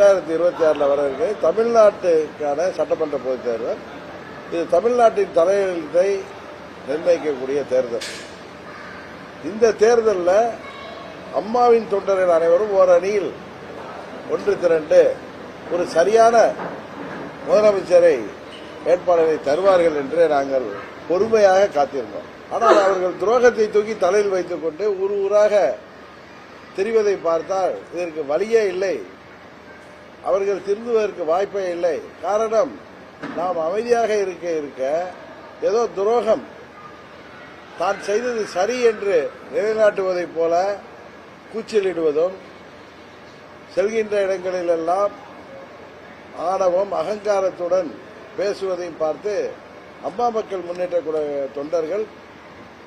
2026 வர இருக்கு. தமிழ்நாட்டுக்கான சட்டமன்ற பொதுத் தேர்தல். இது தமிழ்நாட்டின் தலையெழுத்தை நிர்ணயிக்கக்கூடிய தேர்தல். இந்த தேர்தலில் அம்மாவின் தொண்டர்கள் அனைவரும் ஓர் அணியில் ஒன்று திரண்டு ஒரு சரியான முதலமைச்சரை வேட்பாளரை தருவார்கள் என்று நாங்கள் பொறுமையாக காத்திருந்தோம். ஆனால் அவர்கள் துரோகத்தை தூக்கி தலையில் வைத்துக் கொண்டு ஊர் ஊராக தெரிவதை பார்த்தால் இதற்கு வழியே இல்லை. அவர்கள் திருந்துவதற்கு வாய்ப்பே இல்லை. காரணம், நாம் அமைதியாக இருக்க ஏதோ துரோகம் தான் செய்தது சரி என்று நிலைநாட்டுவதைப் போல கூச்சலிடுவதும், செல்கின்ற இடங்களிலெல்லாம் ஆணவம் அகங்காரத்துடன் பேசுவதையும் பார்த்து அம்மா மக்கள் முன்னேற்ற தொண்டர்கள்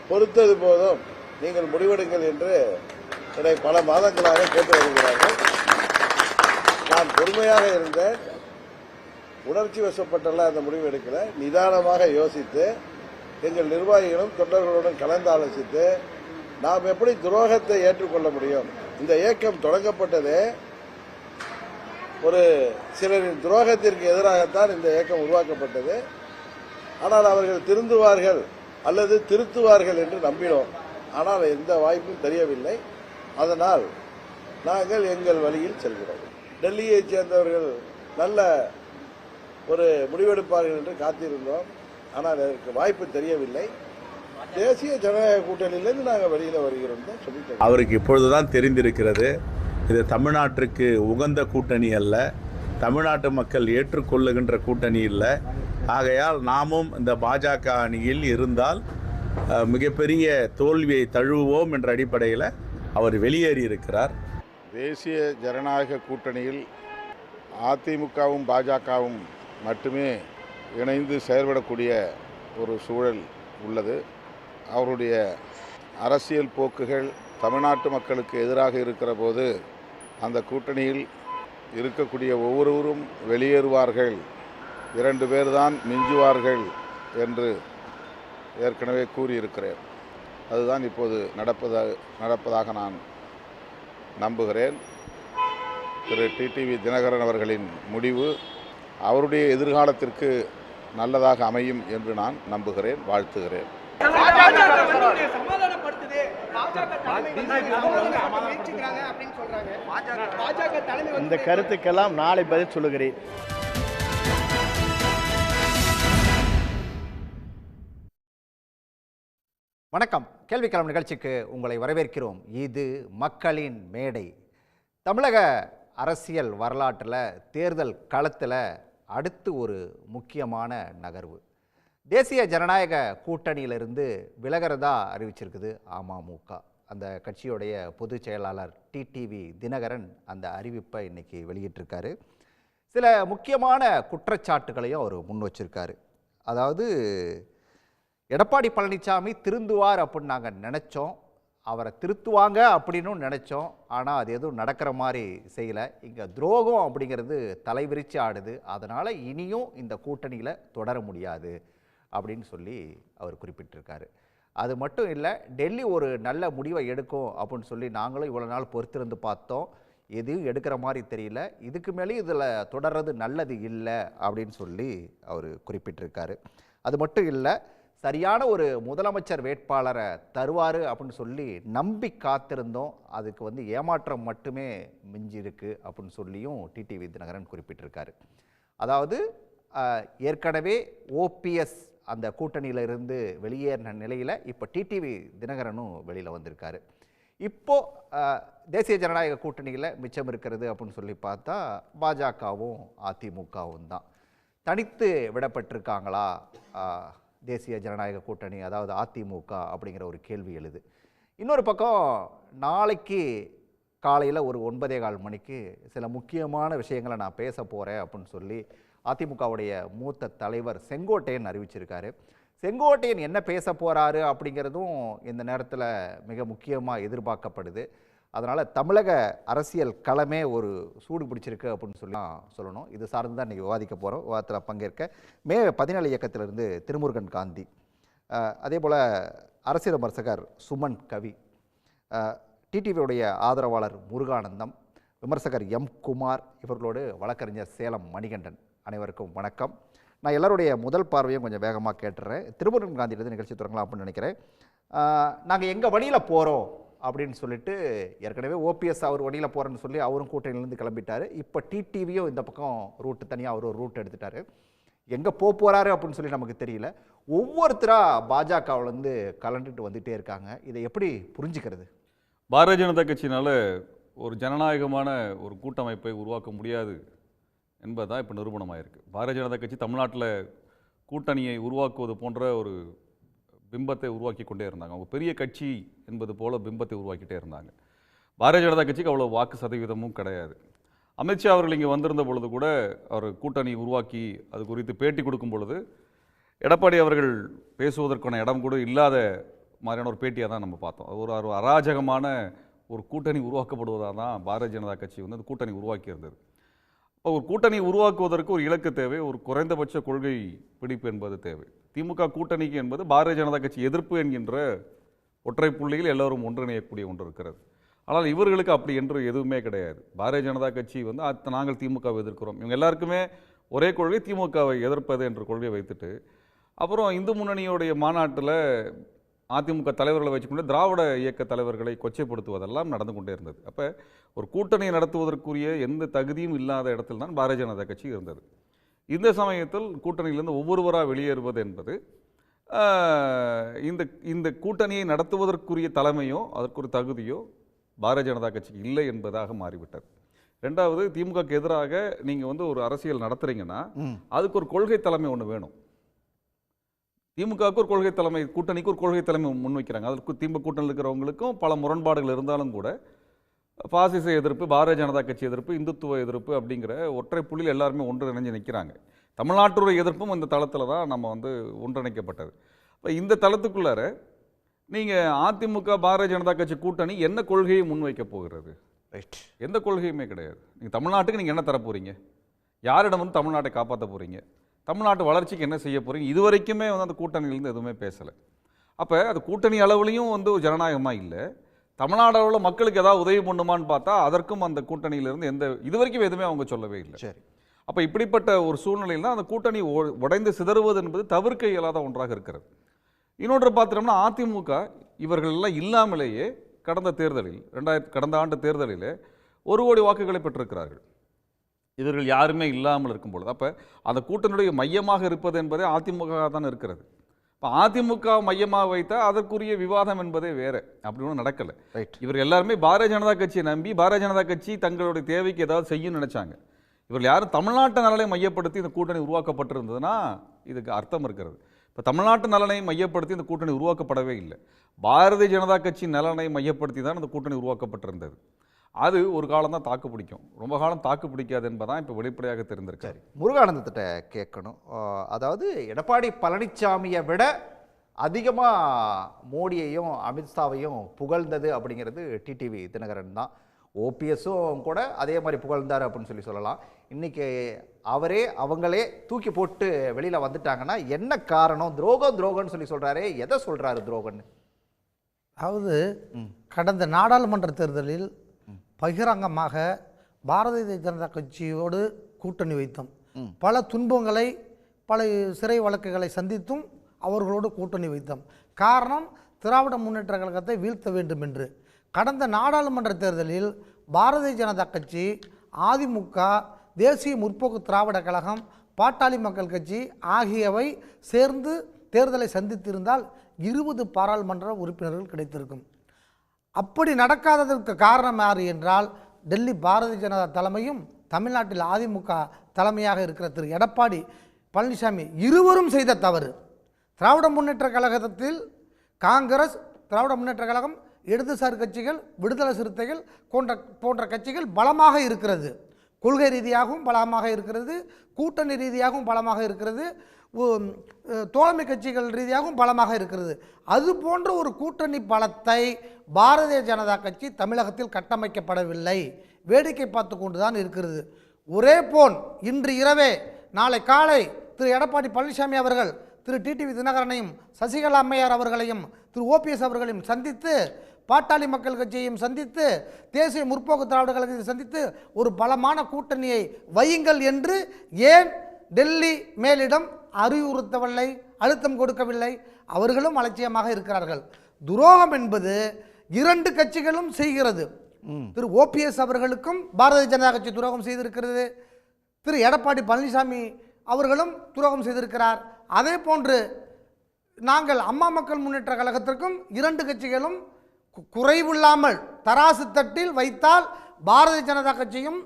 பொறுத்தது போதும், நீங்கள் முடிவெடுங்கள் என்று என்னை பல மாதங்களாக கேட்டு வருகிறார்கள். நான் பொறுமையாக இருந்தேன். உணர்ச்சி வசப்பட்டெல்லாம் அந்த முடிவு எடுக்கல. நிதானமாக யோசித்து எங்கள் நிர்வாகிகளும் தொண்டர்களுடன் கலந்து ஆலோசித்து நாம் எப்படி துரோகத்தை ஏற்றுக்கொள்ள முடியும். இந்த இயக்கம் தொடங்கப்பட்டதே ஒரு சிலரின் துரோகத்திற்கு எதிராகத்தான் இந்த இயக்கம் உருவாக்கப்பட்டது. ஆனால் அவர்கள் திருந்துவார்கள் அல்லது திருத்துவார்கள் என்று நம்பினோம். ஆனால் எந்த வாய்ப்பும் தெரியவில்லை. அதனால் நாங்கள் எங்கள் வழியில் செல்கிறோம். டெல்லியைச் சேர்ந்தவர்கள் நல்ல ஒரு முடிவெடுப்பார்கள் என்று காத்திருந்தோம். ஆனால் அதற்கு வாய்ப்பு தெரியவில்லை. தேசிய ஜனநாயக கூட்டணியிலிருந்து நாங்கள் வெளியில் வருகிறோம் தான் சொல்லிட்டோம். அவருக்கு இப்பொழுதுதான் தெரிந்திருக்கிறது, இது தமிழ்நாட்டிற்கு உகந்த கூட்டணி அல்ல, தமிழ்நாட்டு மக்கள் ஏற்றுக்கொள்ளுகின்ற கூட்டணி இல்லை. ஆகையால் நாமும் இந்த பாஜக அணியில் இருந்தால் மிகப்பெரிய தோல்வியை தழுவுவோம் என்ற அடிப்படையில் அவர் வெளியேறி இருக்கிறார். தேசிய ஜனநாயக கூட்டணியில் அதிமுகவும் பாஜகவும் மட்டுமே இணைந்து செயல்படக்கூடிய ஒரு சூழல் உள்ளது. அவருடைய அரசியல் போக்குகள் தமிழ்நாட்டு மக்களுக்கு எதிராக இருக்கிற போது அந்த கூட்டணியில் இருக்கக்கூடிய ஒவ்வொருவரும் வெளியேறுவார்கள், 2 பேர் தான் மிஞ்சுவார்கள் என்று ஏற்கனவே கூறியிருக்கிறேன். அதுதான் இப்போது நடப்பதாக நான் நம்புகிறேன். திரு டிடிவி தினகரன் அவர்களின் முடிவு அவருடைய எதிர்காலத்திற்கு நல்லதாக அமையும் என்று நான் நம்புகிறேன், வாழ்த்துகிறேன். இந்த கருத்துக்கெல்லாம் நாளை பதில் சொல்லுகிறேன். வணக்கம். கேள்விக்களம் நிகழ்ச்சிக்கு உங்களை வரவேற்கிறோம். இது மக்களின் மேடை. தமிழக அரசியல் வரலாற்றில் தேர்தல் களத்தில் அடுத்து ஒரு முக்கியமான நகர்வு. தேசிய ஜனநாயக கூட்டணியிலிருந்து விலகிறதா அறிவிச்சிருக்குது அமமுக. அந்த கட்சியுடைய பொதுச் செயலாளர் டிடிவி தினகரன் அந்த அறிவிப்பை இன்னைக்கு வெளியிட்டிருக்காரு. சில முக்கியமான குற்றச்சாட்டுகளையும் அவர் முன் வச்சிருக்காரு. அதாவது, எடப்பாடி பழனிசாமி திருந்துவார் அப்படின்னு நாங்கள் நினச்சோம், அவரை திருத்துவாங்க அப்படின்னு நினச்சோம், ஆனால் அது எதுவும் நடக்கிற மாதிரி செய்யலை. இங்கே துரோகம் அப்படிங்கிறது தலைவிரிச்சு ஆடுது, அதனால் இனியும் இந்த கூட்டணியில் தொடர முடியாது அப்படின்னு சொல்லி அவர் குறிப்பிட்டிருக்காரு. அது மட்டும் இல்லை, டெல்லி ஒரு நல்ல முடிவை எடுக்கும் அப்படின்னு சொல்லி நாங்களும் இவ்வளோ நாள் பொறுத்திருந்து பார்த்தோம், எதுவும் எடுக்கிற மாதிரி தெரியல, இதுக்கு மேலேயும் இதில் தொடர்றது நல்லது இல்லை அப்படின்னு சொல்லி அவர் குறிப்பிட்டிருக்காரு. அது மட்டும் இல்லை, சரியான ஒரு முதலமைச்சர் வேட்பாளரை தருவார் அப்படின்னு சொல்லி நம்பி காத்திருந்தோம், அதுக்கு ஏமாற்றம் மட்டுமே மிஞ்சி இருக்கு அப்படின்னு சொல்லியும் டிடிவி தினகரன் குறிப்பிட்டிருக்காரு. அதாவது, ஏற்கனவே ஓபிஎஸ் அந்த கூட்டணியிலிருந்து வெளியேறின நிலையில் இப்போ டிடிவி தினகரனும் வெளியில் வந்திருக்காரு. இப்போது தேசிய ஜனநாயக கூட்டணியில் மிச்சம் இருக்கிறது அப்படின்னு சொல்லி பார்த்தா பாஜகவும் அதிமுகவும் தான். தனித்து விடப்பட்டிருக்காங்களா தேசிய ஜனநாயக கூட்டணி, அதாவது அதிமுக அப்படிங்கிற ஒரு கேள்வி எழுது. இன்னொரு பக்கம், நாளைக்கு காலையில் ஒரு 9:15 மணிக்கு சில முக்கியமான விஷயங்களை நான் பேச போகிறேன் அப்படின்னு சொல்லி அதிமுகவுடைய மூத்த தலைவர் செங்கோட்டையன் அறிவிச்சிருக்காரு. செங்கோட்டையன் என்ன பேச போகிறாரு அப்படிங்கிறதும் இந்த நேரத்தில் மிக முக்கியமாக எதிர்பார்க்கப்படுது. அதனால் தமிழக அரசியல் களமே ஒரு சூடு பிடிச்சிருக்கு அப்படின்னு சொல்லணும். இது சார்ந்து தான் இன்றைக்கி விவாதிக்க போகிறோம். விவாதத்தில் பங்கேற்க மே 17 இயக்கத்திலிருந்து திருமுருகன் காந்தி, அதே போல் அரசியல் விமர்சகர் சுமன் கவி, டிடிவியுடைய ஆதரவாளர் முருகானந்தம், விமர்சகர் எம் குமார், இவர்களோடு வழக்கறிஞர் சேலம் மணிகண்டன். அனைவருக்கும் வணக்கம். நான் எல்லாருடைய முதல் பார்வையும் கொஞ்சம் வேகமாக கேட்டுறேன். திருமுருகன் காந்தியிலிருந்து நிகழ்ச்சி தொடங்கலாம் அப்படின்னு நினைக்கிறேன். நாங்கள் எங்கள் வழியில் போகிறோம் அப்படின்னு சொல்லிட்டு ஏற்கனவே ஓபிஎஸ் அவர் வழியில் போகிறேன்னு சொல்லி அவரும் கூட்டணியிலேருந்து கிளம்பிட்டார். இப்போ டிடிவியும் இந்த பக்கம் ரூட்டு தனியாக அவர் ஒரு ரூட் எடுத்துட்டார். எங்கே போகிறாரு அப்படின்னு சொல்லி நமக்கு தெரியல. ஒவ்வொருத்தராக பாஜகவிலேருந்து கலந்துட்டு வந்துகிட்டே இருக்காங்க. இதை எப்படி புரிஞ்சுக்கிறது? பாரதிய ஜனதா கட்சியினால் ஒரு ஜனநாயகமான ஒரு கூட்டமைப்பை உருவாக்க முடியாது என்பதுதான் இப்போ நிரூபணமாயிருக்கு. பாரதிய ஜனதா கட்சி தமிழ்நாட்டில் கூட்டணியை உருவாக்குவது போன்ற ஒரு பிம்பத்தை உருவாக்கி கொண்டே இருந்தாங்க. அவங்க பெரிய கட்சி என்பது போல பிம்பத்தை உருவாக்கிட்டே இருந்தாங்க. பாரதிய ஜனதா கட்சிக்கு அவ்வளோ வாக்கு சதவீதமும் கிடையாது. அமித்ஷா அவர்கள் இங்கே வந்திருந்த பொழுது கூட அவர் கூட்டணி உருவாக்கி அது குறித்து பேட்டி கொடுக்கும் பொழுது எடப்பாடி அவர்கள் பேசுவதற்கான இடம் கூட இல்லாத மாதிரியான ஒரு பேட்டியாக தான் நம்ம பார்த்தோம். ஒரு அராஜகமான ஒரு கூட்டணி உருவாக்கப்படுவதாக தான் பாரதிய ஜனதா கட்சி வந்து அந்த கூட்டணி உருவாக்கி இருந்தது. இப்போ ஒரு கூட்டணி உருவாக்குவதற்கு ஒரு இலக்கு தேவை, ஒரு குறைந்தபட்ச கொள்கை பிடிப்பு என்பது தேவை. திமுக கூட்டணிக்கு என்பது பாரதிய ஜனதா கட்சி எதிர்ப்பு என்கின்ற ஒற்றை புள்ளியில் எல்லோரும் ஒன்றிணையக்கூடிய ஒன்று இருக்கிறது. ஆனால் இவர்களுக்கு அப்படி என்று எதுவுமே கிடையாது. பாரதிய ஜனதா கட்சி வந்து நாங்கள் திமுகவை எதிர்க்கிறோம், இவங்க எல்லாருக்குமே ஒரே கொள்கை திமுகவை எதிர்ப்பது என்ற கொள்கையை வைத்துட்டு அப்புறம் இந்து முன்னணியுடைய மாநாட்டில் அதிமுக தலைவர்களை வச்சுக்கொண்டு திராவிட இயக்க தலைவர்களை கொச்சைப்படுத்துவதெல்லாம் நடந்து கொண்டே இருந்தது. அப்போ ஒரு கூட்டணியை நடத்துவதற்குரிய எந்த தகுதியும் இல்லாத இடத்தில் தான் பாரதிய ஜனதா கட்சி இருந்தது. இந்த சமயத்தில் கூட்டணியிலிருந்து ஒவ்வொருவராக வெளியேறுவது என்பது இந்த கூட்டணியை நடத்துவதற்குரிய தலைமையோ அதற்குரிய தகுதியோ பாரதிய ஜனதா கட்சிக்கு இல்லை என்பதாக மாறிவிட்டது. ரெண்டாவது, திமுகக்கு எதிராக நீங்கள் வந்து ஒரு அரசியல் நடத்துறீங்கன்னா அதுக்கு ஒரு கொள்கை தலைமை ஒன்று வேணும். திமுகவுக்கு ஒரு கொள்கை தலைமை, கூட்டணிக்கு ஒரு கொள்கை தலைமை முன்வைக்கிறாங்க. அதற்கு திமுக கூட்டணியில் இருக்கிறவங்களுக்கும் பல முரண்பாடுகள் இருந்தாலும் கூட பாசிச எதிர்ப்பு, பாரதிய ஜனதா கட்சி எதிர்ப்பு, இந்துத்துவ எதிர்ப்பு அப்படிங்கிற ஒற்றை புள்ளியில் எல்லாருமே ஒன்றிணைஞ்சு நிற்கிறாங்க. தமிழ்நாட்டுடைய எதிர்ப்பும் இந்த தளத்தில் தான் நம்ம வந்து ஒன்றிணைக்கப்பட்டது. இப்போ இந்த தளத்துக்குள்ளார நீங்கள் அதிமுக பாரதிய ஜனதா கட்சி கூட்டணி என்ன கொள்கையை முன்வைக்க போகிறது? ரைட், எந்த கொள்கையுமே கிடையாது. நீங்கள் தமிழ்நாட்டுக்கு நீங்கள் என்ன தர போகிறீங்க? யாரிடம் வந்து தமிழ்நாட்டை காப்பாற்ற போகிறீங்க? தமிழ்நாட்டு வளர்ச்சிக்கு என்ன செய்ய போகிறீங்க? இது வரைக்குமே வந்து அந்த கூட்டணியிலேருந்து எதுவுமே பேசலை. அப்போ அது கூட்டணி அளவுலையும் வந்து ஒரு ஜனநாயகமாக இல்லை. தமிழ்நாடு அளவில் மக்களுக்கு ஏதாவது உதவி பண்ணுமான்னு பார்த்தா அதற்கும் அந்த கூட்டணியிலேருந்து இது வரைக்கும் எதுவுமே அவங்க சொல்லவே இல்லை. சரி. அப்போ இப்படிப்பட்ட ஒரு சூழ்நிலையில் தான் அந்த கூட்டணி உடைந்து சிதறுவது என்பது தவிர்க்க இயலாத ஒன்றாக இருக்கிறது. இன்னொன்று பார்த்துட்டோம்னா அதிமுக இவர்கள் எல்லாம் இல்லாமலேயே கடந்த ஆண்டு தேர்தலில் 1 கோடி வாக்குகளை பெற்றிருக்கிறார்கள். இவர்கள் யாருமே இல்லாமல் இருக்கும் பொழுது அப்போ அந்த கூட்டணியுடைய மையமாக இருப்பது என்பதே அதிமுக தான் இருக்கிறது. இப்போ அதிமுக மையமாக வைத்தால் அதற்குரிய விவாதம் என்பதே வேறு. அப்படி ஒன்றும் நடக்கலை. ரைட். இவர்கள் எல்லாருமே பாரதிய ஜனதா கட்சியை நம்பி பாரதிய ஜனதா கட்சி தங்களுடைய தேவைக்கு ஏதாவது செய்யணும்னு நினைச்சாங்க. இவர்கள் யாரும் தமிழ்நாட்டு நலனை மையப்படுத்தி இந்த கூட்டணி உருவாக்கப்பட்டிருந்ததுன்னா இதுக்கு அர்த்தம் இருக்கிறது. இப்போ தமிழ்நாட்டு நலனை மையப்படுத்தி இந்த கூட்டணி உருவாக்கப்படவே இல்லை. பாரதிய ஜனதா கட்சி நலனை மையப்படுத்தி தான் இந்த கூட்டணி உருவாக்கப்பட்டிருந்தது. அது ஒரு காலம் தான் தாக்கு பிடிக்கும், ரொம்ப காலம் தாக்கு பிடிக்காது என்பதான் இப்போ வெளிப்படையாக தெரிந்திருக்கு. சரி, முருகானந்தத்திட்ட கேட்கணும். அதாவது எடப்பாடி பழனிசாமியை விட அதிகமாக மோடியையும் அமித்ஷாவையும் புகழ்ந்தது அப்படிங்கிறது டிடிவி தினகரன் தான். ஓபிஎஸும் கூட அதே மாதிரி புகழ்ந்தார் அப்படின்னு சொல்லலாம். இன்றைக்கி அவங்களே தூக்கி போட்டு வெளியில் வந்துட்டாங்கன்னா என்ன காரணம்? துரோகம்னு சொல்லி சொல்கிறாரு. எதை சொல்கிறாரு துரோகன்னு? அதாவது கடந்த நாடாளுமன்ற தேர்தலில் பகிரங்கமாக பாரதிய ஜனதா கட்சியோடு கூட்டணி வைத்தோம். பல துன்பங்களை, பல சிறை வழக்குகளை சந்தித்தும் அவர்களோடு கூட்டணி வைத்தோம். காரணம், திராவிட முன்னேற்ற கழகத்தை வீழ்த்த வேண்டும் என்று. கடந்த நாடாளுமன்ற தேர்தலில் பாரதிய ஜனதா கட்சி, அதிமுக, தேசிய முற்போக்கு திராவிட கழகம், பாட்டாளி மக்கள் கட்சி ஆகியவை சேர்ந்து தேர்தலை சந்தித்திருந்தால் 20 பாராளுமன்ற உறுப்பினர்கள் கிடைத்திருக்கும். அப்படி நடக்காததற்கு காரணம் யார் என்றால், டெல்லி பாரதிய ஜனதா தலைமையும் தமிழ்நாட்டில் அதிமுக தலைமையாக இருக்கிற திரு எடப்பாடி பழனிசாமி இருவரும் செய்த தவறு. திராவிட முன்னேற்ற கழகத்தில் காங்கிரஸ், திராவிட முன்னேற்ற கழகம், இடதுசாரி கட்சிகள், விடுதலை சிறுத்தைகள் போன்ற கட்சிகள் பலமாக இருக்கிறது. கொள்கை ரீதியாகவும் பலமாக இருக்கிறது, கூட்டணி ரீதியாகவும் பலமாக இருக்கிறது, தோழமை கட்சிகள் ரீதியாகவும் பலமாக இருக்கிறது. அது போன்ற ஒரு கூட்டணி பலத்தை பாரதிய ஜனதா கட்சி தமிழகத்தில் கட்டமைக்கப்படவில்லை, வேடிக்கை பார்த்து கொண்டு தான் இருக்கிறது. ஒரே போன் இன்று இரவே நாளை காலை திரு எடப்பாடி பழனிசாமி அவர்கள் திரு டிடிவி தினகரனையும் சசிகலா அம்மையார் அவர்களையும் திரு ஓபிஎஸ் அவர்களையும் சந்தித்து பாட்டாளி மக்கள் கட்சியையும் சந்தித்து தேசிய முற்போக்கு திராவிட கழகத்தை சந்தித்து ஒரு பலமான கூட்டணியை வையுங்கள் என்று ஏன் டெல்லி மேலிடம் அறிவுறுத்தவில்லை, அழுத்தம் கொடுக்கவில்லை? அவர்களும் அலட்சியமாக இருக்கிறார்கள். துரோகம் என்பது 2 கட்சிகளும் செய்கிறது. திரு ஓபிஎஸ் அவர்களுக்கும் பாரதிய ஜனதா கட்சி துரோகம் செய்திருக்கிறது. திரு எடப்பாடி பழனிசாமி அவர்களும் துரோகம் செய்திருக்கிறார். அதே போன்று நாங்கள் அம்மா மக்கள் முன்னேற்ற கழகத்திற்கும் 2 கட்சிகளும் குறைவில்லாமல் தராசு தட்டில் வைத்தால் பாரதிய ஜனதா கட்சியும்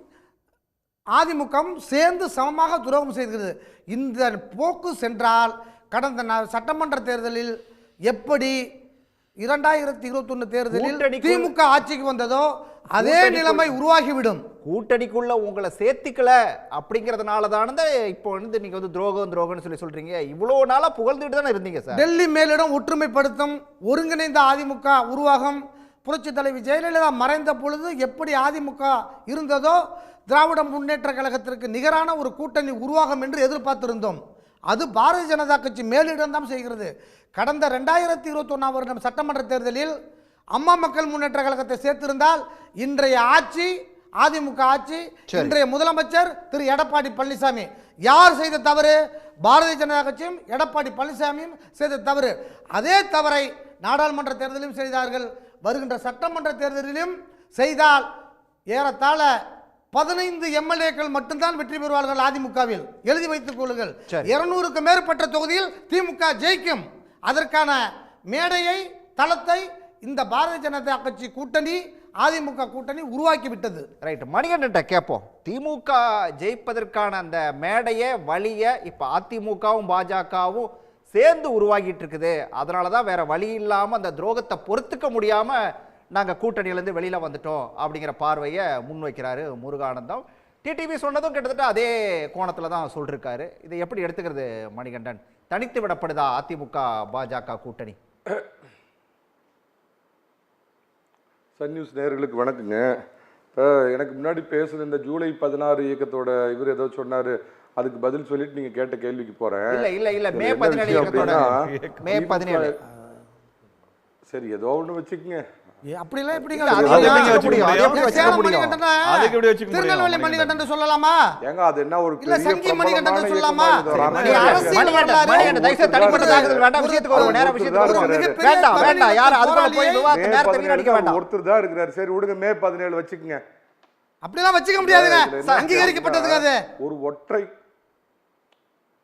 அதிமுகவும் சேர்ந்து சமமாக துரோகம் செய்கிறது. இந்த போக்கு சென்றால் கடந்த சட்டமன்ற தேர்தலில் எப்படி 2021 தேர்தலில் திமுக ஆட்சிக்கு வந்ததோ அதே நிலைமை உருவாகிவிடும். கூட்டணிக்குள்ள உங்களை சேர்த்திக்கல அப்படிங்கிறதுனால தானே இப்போ நீங்க துரோகம்னு சொல்றீங்க. இவ்வளவு நாளா புகழ்ந்துட்டு தானே இருந்தீங்க சார். டெல்லி மேலிடம் ஒற்றுமைப்படுத்தும் ஒருங்கிணைந்த அதிமுக உருவாகும். புரட்சி தலைவி ஜெயலலிதா மறைந்த பொழுது எப்படி அதிமுக இருந்ததோ திராவிட முன்னேற்ற கழகத்திற்கு நிகரான ஒரு கூட்டணி உருவாகும் என்று எதிர்பார்த்திருந்தோம். அது பாரதிய ஜனதா கட்சி மேலிடம் தான் செய்கிறது. கடந்த 2021 வருடம் சட்டமன்ற தேர்தலில் அம்மா மக்கள் முன்னேற்ற கழகத்தை சேர்த்திருந்தால் இன்றைய ஆட்சி அதிமுக ஆட்சி, இன்றைய முதலமைச்சர் திரு எடப்பாடி பழனிசாமி. யார் செய்த தவறு? பாரதிய ஜனதா கட்சியும் எடப்பாடி பழனிசாமியும் செய்த தவறு. அதே தவறை நாடாளுமன்ற தேர்தலிலும் செய்தார்கள். வருகின்ற சட்டமன்ற தேர்தலிலும் செய்தால் ஏறத்தாழ 15 எம்எல்ஏக்கள் மட்டும்தான் வெற்றி பெறுவார்கள் அதிமுகவில். எழுதி வைத்துக் கொள்ளுங்கள். 200க்கு மேற்பட்ட தொகுதியில் திமுக ஜெயிக்கும். அதற்கான மேடையை, தளத்தை இந்த பாரதிய ஜனதா கட்சி கூட்டணி, அதிமுக கூட்டணி உருவாக்கி விட்டது. ரைட், மணிகண்டன் கேட்போம். திமுக ஜெயிப்பதற்கான அந்த மேடையை, வழியை இப்ப அதிமுகவும் பாஜகவும் சேர்ந்து உருவாகிட்டு இருக்குது. அதனாலதான் வேற வழி இல்லாம அந்த துரோகத்தை பொறுத்துக்க முடியாம நாங்க கூட்டணியிலிருந்து வெளியில வந்துட்டோம் அப்படிங்கிற பார்வையை முன்வைக்கிறாரு முருகானந்தம். டிடிவி சொன்னதும் கிட்டத்தட்ட அதே கோணத்துல தான் சொல்லிருக்காரு. இதை எப்படி எடுத்துக்கிறது மணிகண்டன்? தனித்து விடப்படுதா அதிமுக பாஜக கூட்டணி? சன் நியூஸ் நேயர்களுக்கு வணக்கங்க. இப்போ எனக்கு முன்னாடி பேசுன இந்த ஜூலை 16 இயக்கத்தோட இவர் ஏதோ சொன்னாரு, அதுக்கு பதில் சொல்லிட்டு நீங்க கேட்ட கேள்விக்கு போறேன். இல்ல மே 17 இயக்கத்தோட மே 17. சரி, ஏதோ ஒண்ணு வச்சுக்கங்க. அப்படிலாம் எப்படிங்க திருநெல்வேலி மணிகண்டன் சொல்லலாமா? ஏங்க அது என்ன ஒரு இல்ல சங்கி மணிகண்டன் சொல்லலாமா? ஒருத்தர் தான் இருக்கிறார். சரி விடுங்க, மே 17 வச்சுக்கங்க. அப்படிலாம் வச்சுக்க முடியாதுங்க, அங்கீகரிக்கப்பட்டதுங்க. அது ஒரு ஒற்றை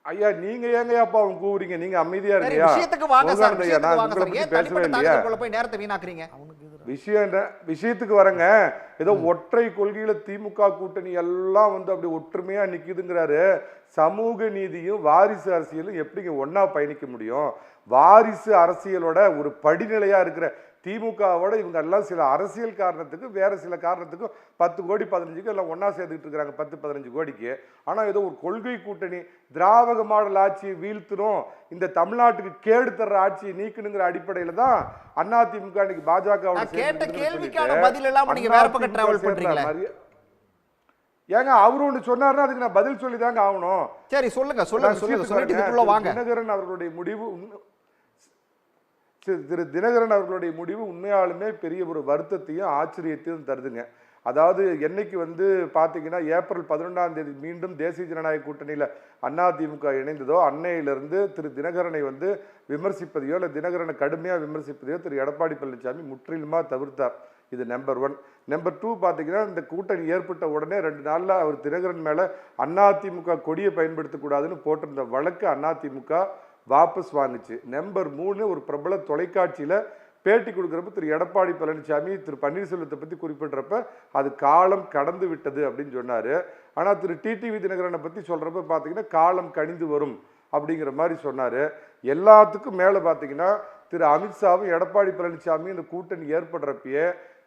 ஐயா, நீங்க ஏங்க அப்பா அவங்க கூவுறீங்க? நீங்க அமைதியா இருக்கியா? விஷயத்துக்கு வாங்க சார். நான் உங்களை பத்தி பேசவே இல்லையா? நேரத்தை வீணாக்குறீங்க. விஷயத்துக்கு வரங்க. ஏதோ ஒற்றை கொள்கையில திமுக கூட்டணி எல்லாம் வந்து அப்படி ஒற்றுமையா நிக்குதுங்கிறாரு. சமூக நீதியும் வாரிசு அரசியலும் எப்படிங்க ஒன்னா பயணிக்க முடியும்? வாரிசு அரசியலோட ஒரு படிநிலையா இருக்கிற திமுகவோட இவங்க எல்லாம் சில அரசியல் காரணத்துக்கு, வேற சில காரணத்துக்கும் 10 கோடி 15 எல்லாம் ஒன்னா சேர்த்துக்கிட்டு இருக்காங்க, 10-15 கோடிக்கு. ஆனா ஏதோ ஒரு கொள்கை கூட்டணி, திராவிட மாடல் ஆட்சியை வீழ்த்தணும், இந்த தமிழ்நாட்டுக்கு கேடு தர்ற ஆட்சியை நீக்கணுங்கிற அடிப்படையில தான் அதிமுக இன்னைக்கு பாஜக ஏங்க அவரு ஒண்ணு சொன்னாருன்னா அதுக்கு நான் பதில் சொல்லி தாங்க ஆகணும். சரி சொல்லுங்க. தினகரன் அவர்களுடைய முடிவு, திரு தினகரன் அவர்களுடைய முடிவு உண்மையாலுமே பெரிய ஒரு வருத்தத்தையும் ஆச்சரியத்தையும் தருதுங்க. அதாவது என்னைக்கு வந்து பார்த்தீங்கன்னா ஏப்ரல் 11ஆம் தேதி மீண்டும் தேசிய ஜனநாயக கூட்டணியில் அதிமுக இணைந்ததோ அன்னையிலிருந்து திரு தினகரனை வந்து விமர்சிப்பதையோ இல்லை தினகரனை கடுமையாக விமர்சிப்பதையோ திரு எடப்பாடி பழனிசாமி முற்றிலுமாக தவிர்த்தார். இது நம்பர் 1. நம்பர் 2 பார்த்தீங்கன்னா இந்த கூட்டணி ஏற்பட்ட உடனே 2 நாளில் அவர் தினகரன் மேலே அதிமுக கொடியை பயன்படுத்தக்கூடாதுன்னு போட்டிருந்த வழக்கு அதிமுக வாபஸ் வாங்குச்சு. நம்பர் 3, ஒரு பிரபல தொலைக்காட்சியில் பேட்டி கொடுக்குறப்ப திரு எடப்பாடி பழனிசாமி திரு பன்னீர்செல்வத்தை பற்றி குறிப்பிட்றப்ப அது காலம் கடந்து விட்டது அப்படின்னு சொன்னார். ஆனால் திரு டிடிவி தினகரனை பற்றி சொல்கிறப்ப பார்த்தீங்கன்னா காலம் கணிந்து வரும் அப்படிங்கிற மாதிரி சொன்னார். எல்லாத்துக்கும் மேலே பார்த்தீங்கன்னா திரு அமித்ஷாவும் எடப்பாடி பழனிசாமி இந்த கூட்டணி ஏற்படுறப்பயே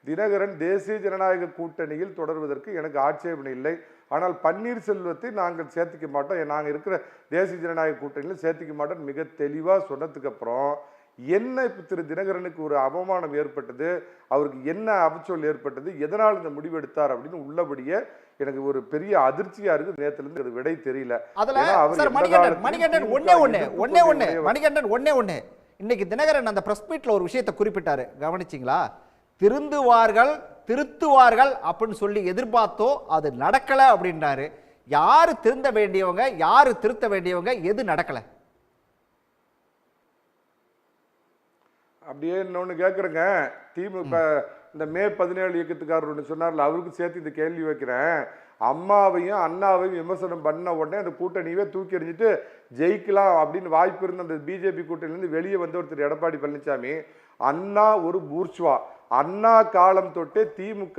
தினகரன் தேசிய ஜனநாயக கூட்டணியில் தொடர்வதற்கு எனக்கு ஆட்சேபனை இல்லை, ஆனால் பன்னீர்செல்வத்தை நாங்கள் சேர்த்திக்க மாட்டோம், நாங்கள் இருக்கிற தேசிய ஜனநாயக கூட்டணியில் சேர்த்திக்க மாட்டோம் மிக தெளிவாக சொன்னதுக்கு அப்புறம் என்ன இப்போ திரு தினகரனுக்கு ஒரு அவமானம் ஏற்பட்டது, அவருக்கு என்ன அவச்சொல் ஏற்பட்டது, எதனால் இந்த முடிவு எடுத்தார் அப்படின்னு உள்ளபடியே எனக்கு ஒரு பெரிய அதிர்ச்சியா இருக்கு. நேத்துல இருந்து அது விடை தெரியல. இன்னைக்கு தினகரன் அந்த பிரஸ் மீட்ல ஒரு விஷயத்தை குறிப்பிட்டாரு, கவனிச்சிங்களா? திருத்துவார்கள் அப்படின்னு சொல்லி எதிர்பார்த்தோ அது நடக்கலை அப்படின்றாரு. யாரு திருந்த வேண்டியவங்க, யாரு திருத்த வேண்டியவங்க, எது நடக்கலை? அப்படியே இன்னொன்று கேட்குறேங்க. திமுக இந்த மே 17 இயக்கத்துக்காரர் ஒன்று சொன்னார்ல, அவருக்கு சேர்த்து இந்த கேள்வி வைக்கிறேன். அம்மாவையும் அண்ணாவையும் விமர்சனம் பண்ண உடனே அந்த கூட்டணியவே தூக்கி எறிஞ்சிட்டு ஜெயிக்கலாம் அப்படின்னு வாய்ப்பு இருந்த அந்த பிஜேபி கூட்டணியிலேருந்து வெளியே வந்த ஒருத்தர் எடப்பாடி பழனிசாமி, அண்ணா ஒரு பூர்ச்சுவா, அண்ணா காலம் தொட்டே திமுக